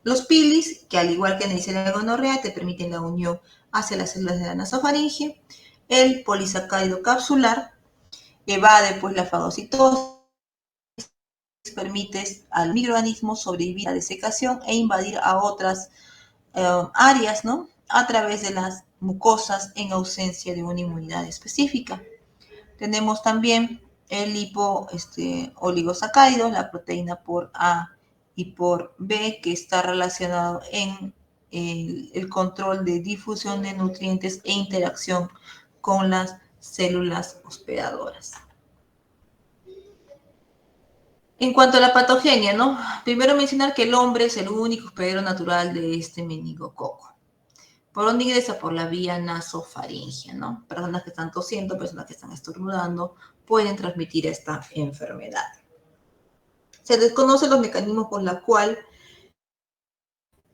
Los pilis, que al igual que en Neisseria gonorrea, te permiten la unión hacia las células de la nasofaringe. El polisacárido capsular evade, pues, la fagocitosis, permite al microorganismo sobrevivir a la desecación e invadir a otras áreas, ¿no?, a través de las mucosas en ausencia de una inmunidad específica. Tenemos también el oligosacárido, la proteína por A y por B, que está relacionado en el control de difusión de nutrientes e interacción con las células hospedadoras. En cuanto a la patogenia, ¿no?, primero mencionar que el hombre es el único hospedero natural de este meningococo. ¿Por dónde ingresa? Por la vía nasofaringea, ¿no? Personas que están tosiendo, personas que están estornudando, pueden transmitir esta enfermedad. Se desconocen los mecanismos por los cuales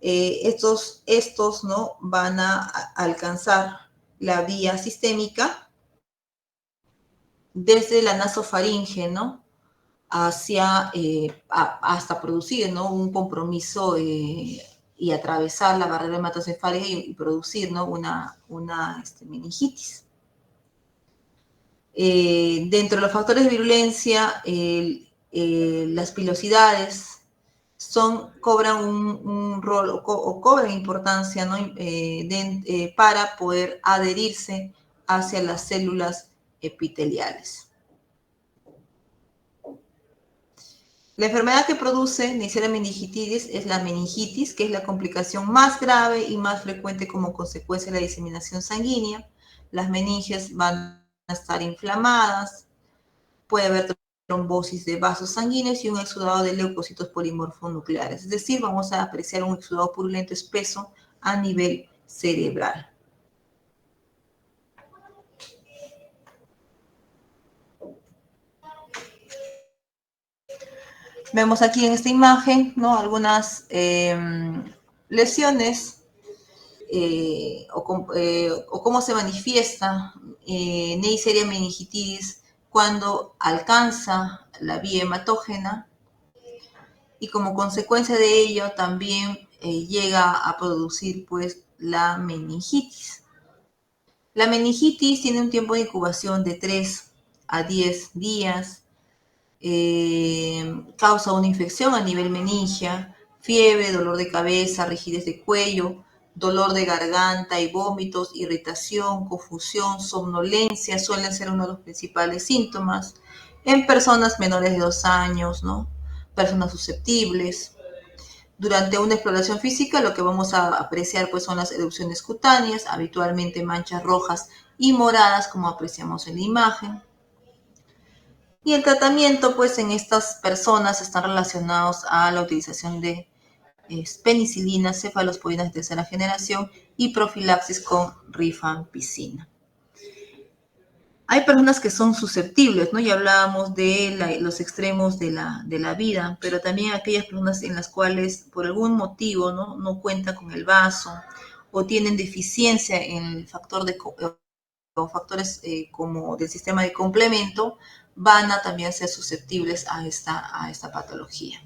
estos ¿no?, van a alcanzar la vía sistémica desde la nasofaringe, ¿no?, hacia, hasta producir, ¿no?, un compromiso y atravesar la barrera hematocefálica y producir, ¿no?, una meningitis. Dentro de los factores de virulencia, las pilosidades cobran un rol o cobran importancia, ¿no? Para poder adherirse hacia las células epiteliales. La enfermedad que produce Neisseria meningitidis es la meningitis, que es la complicación más grave y más frecuente como consecuencia de la diseminación sanguínea. Las meninges van a estar inflamadas, puede haber trombosis de vasos sanguíneos y un exudado de leucocitos polimorfonucleares. Es decir, vamos a apreciar un exudado purulento espeso a nivel cerebral. Vemos aquí en esta imagen, ¿no? Algunas lesiones o cómo se manifiesta Neisseria meningitidis cuando alcanza la vía hematógena y como consecuencia de ello también llega a producir pues la meningitis. La meningitis tiene un tiempo de incubación de 3 a 10 días, causa una infección a nivel meningia, fiebre, dolor de cabeza, rigidez de cuello, dolor de garganta y vómitos, irritación, confusión, somnolencia suelen ser uno de los principales síntomas en personas menores de 2 años, ¿no? Personas susceptibles. Durante una exploración física lo que vamos a apreciar pues son las erupciones cutáneas, habitualmente manchas rojas y moradas como apreciamos en la imagen. Y el tratamiento pues en estas personas están relacionados a la utilización de penicilina, cefalosporinas de tercera generación y profilaxis con rifampicina. Hay personas que son susceptibles, ¿no? Ya hablábamos de los extremos de la vida, pero también aquellas personas en las cuales por algún motivo no cuentan con el vaso o tienen deficiencia en el factor o factores como del sistema de complemento, van a también ser susceptibles a esta patología.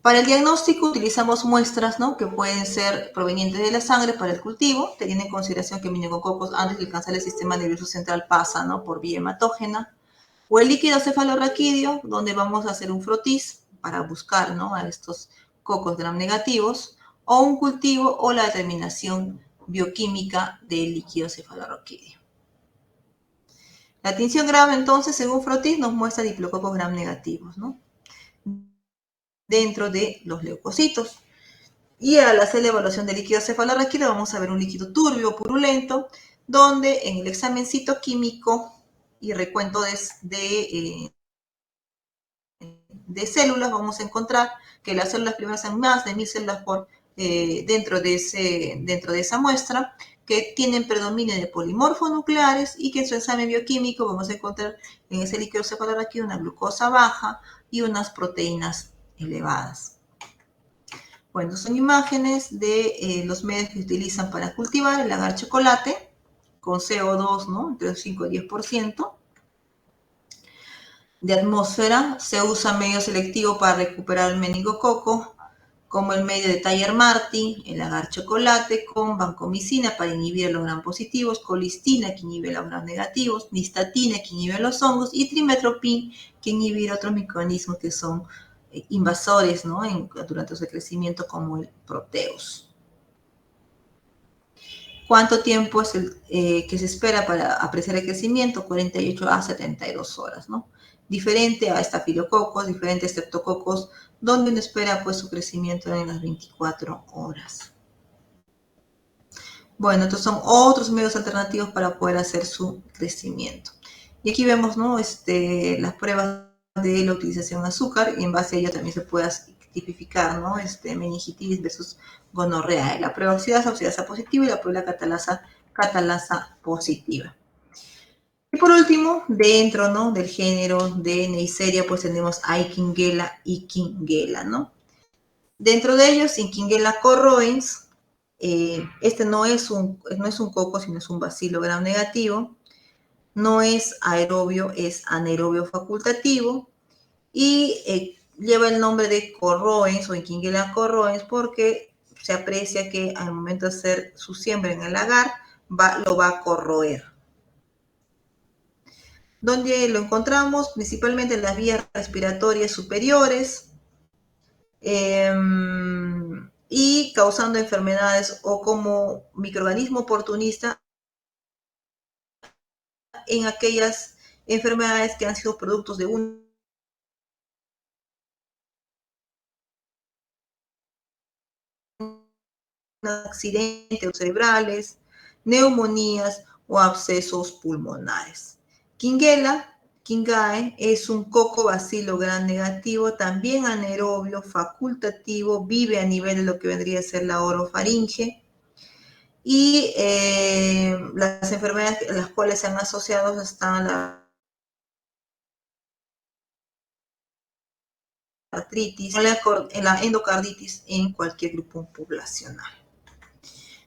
Para el diagnóstico utilizamos muestras, ¿no? Que pueden ser provenientes de la sangre para el cultivo, teniendo en consideración que meningococos antes de alcanzar el sistema nervioso central pasa, ¿no? Por vía hematógena, o el líquido cefalorraquídeo, donde vamos a hacer un frotis para buscar, ¿no? A estos cocos gram negativos, o un cultivo o la determinación bioquímica del líquido cefalorraquídeo. La tinción gram, entonces, según frotis, nos muestra diplococos gram negativos, ¿no? Dentro de los leucocitos. Y al hacer la evaluación del líquido cefalorraquídeo vamos a ver un líquido turbio, purulento, donde en el examen citoquímico y recuento de células vamos a encontrar que las células primeras son más de 1000 células dentro de esa muestra, que tienen predominio de polimorfonucleares y que en su examen bioquímico vamos a encontrar en ese líquido cefalorraquídeo una glucosa baja y unas proteínas elevadas. Bueno, son imágenes de los medios que se utilizan para cultivar el agar chocolate con CO2, ¿no? Entre 5 y 10% de atmósfera. Se usa medio selectivo para recuperar el meningococo, como el medio de Taylor-Martin, el agar chocolate con vancomicina para inhibir los gram positivos, colistina que inhibe los gram negativos, nistatina que inhibe los hongos y trimetoprim que inhibe otros microorganismos que son invasores, ¿no? Durante su crecimiento, como el proteus. ¿Cuánto tiempo es el que se espera para apreciar el crecimiento? 48 a 72 horas, ¿no? Diferente a estafilococos, diferente a estreptococos, donde uno espera pues su crecimiento en las 24 horas. Bueno, estos son otros medios alternativos para poder hacer su crecimiento. Y aquí vemos, ¿no? Las pruebas de la utilización de azúcar, y en base a ello también se puede tipificar, ¿no? Meningitis versus gonorrea. La prueba oxidasa positiva y la prueba catalasa positiva. Y por último, dentro, ¿no? Del género de Neisseria, pues tenemos a Eichingella y Kingella, ¿no? Dentro de ellos, Kingella corroens, este no es un coco, sino es un bacilo gram negativo. No es aerobio, es anaerobio facultativo. Y lleva el nombre de corroens o Kingella corroens porque se aprecia que al momento de hacer su siembra en el agar, lo va a corroer. donde lo encontramos principalmente en las vías respiratorias superiores y causando enfermedades o como microorganismo oportunista en aquellas enfermedades que han sido productos de un accidente cerebrales, neumonías o abscesos pulmonares. Kingae es un cocobacilo gram negativo, también anaerobio, facultativo, vive a nivel de lo que vendría a ser la orofaringe. Y las enfermedades a las cuales se han asociado están la artritis, la endocarditis en cualquier grupo poblacional.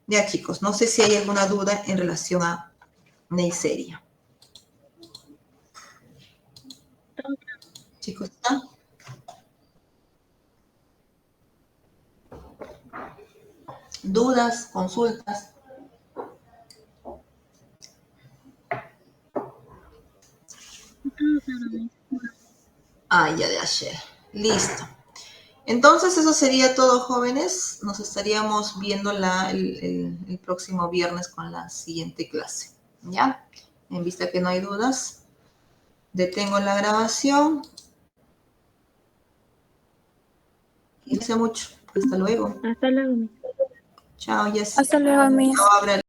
Ya chicos, no sé si hay alguna duda en relación a Neisseria. Chicos, ¿están? ¿Dudas? ¿Consultas? Ya de ayer. Listo. Entonces eso sería todo, jóvenes. Nos estaríamos viendo el próximo viernes con la siguiente clase. ¿Ya? En vista que no hay dudas, detengo la grabación. Y no sé mucho. Hasta luego. Hasta luego. Chao, Jess. Hasta luego, Miss. Chao, Abraham.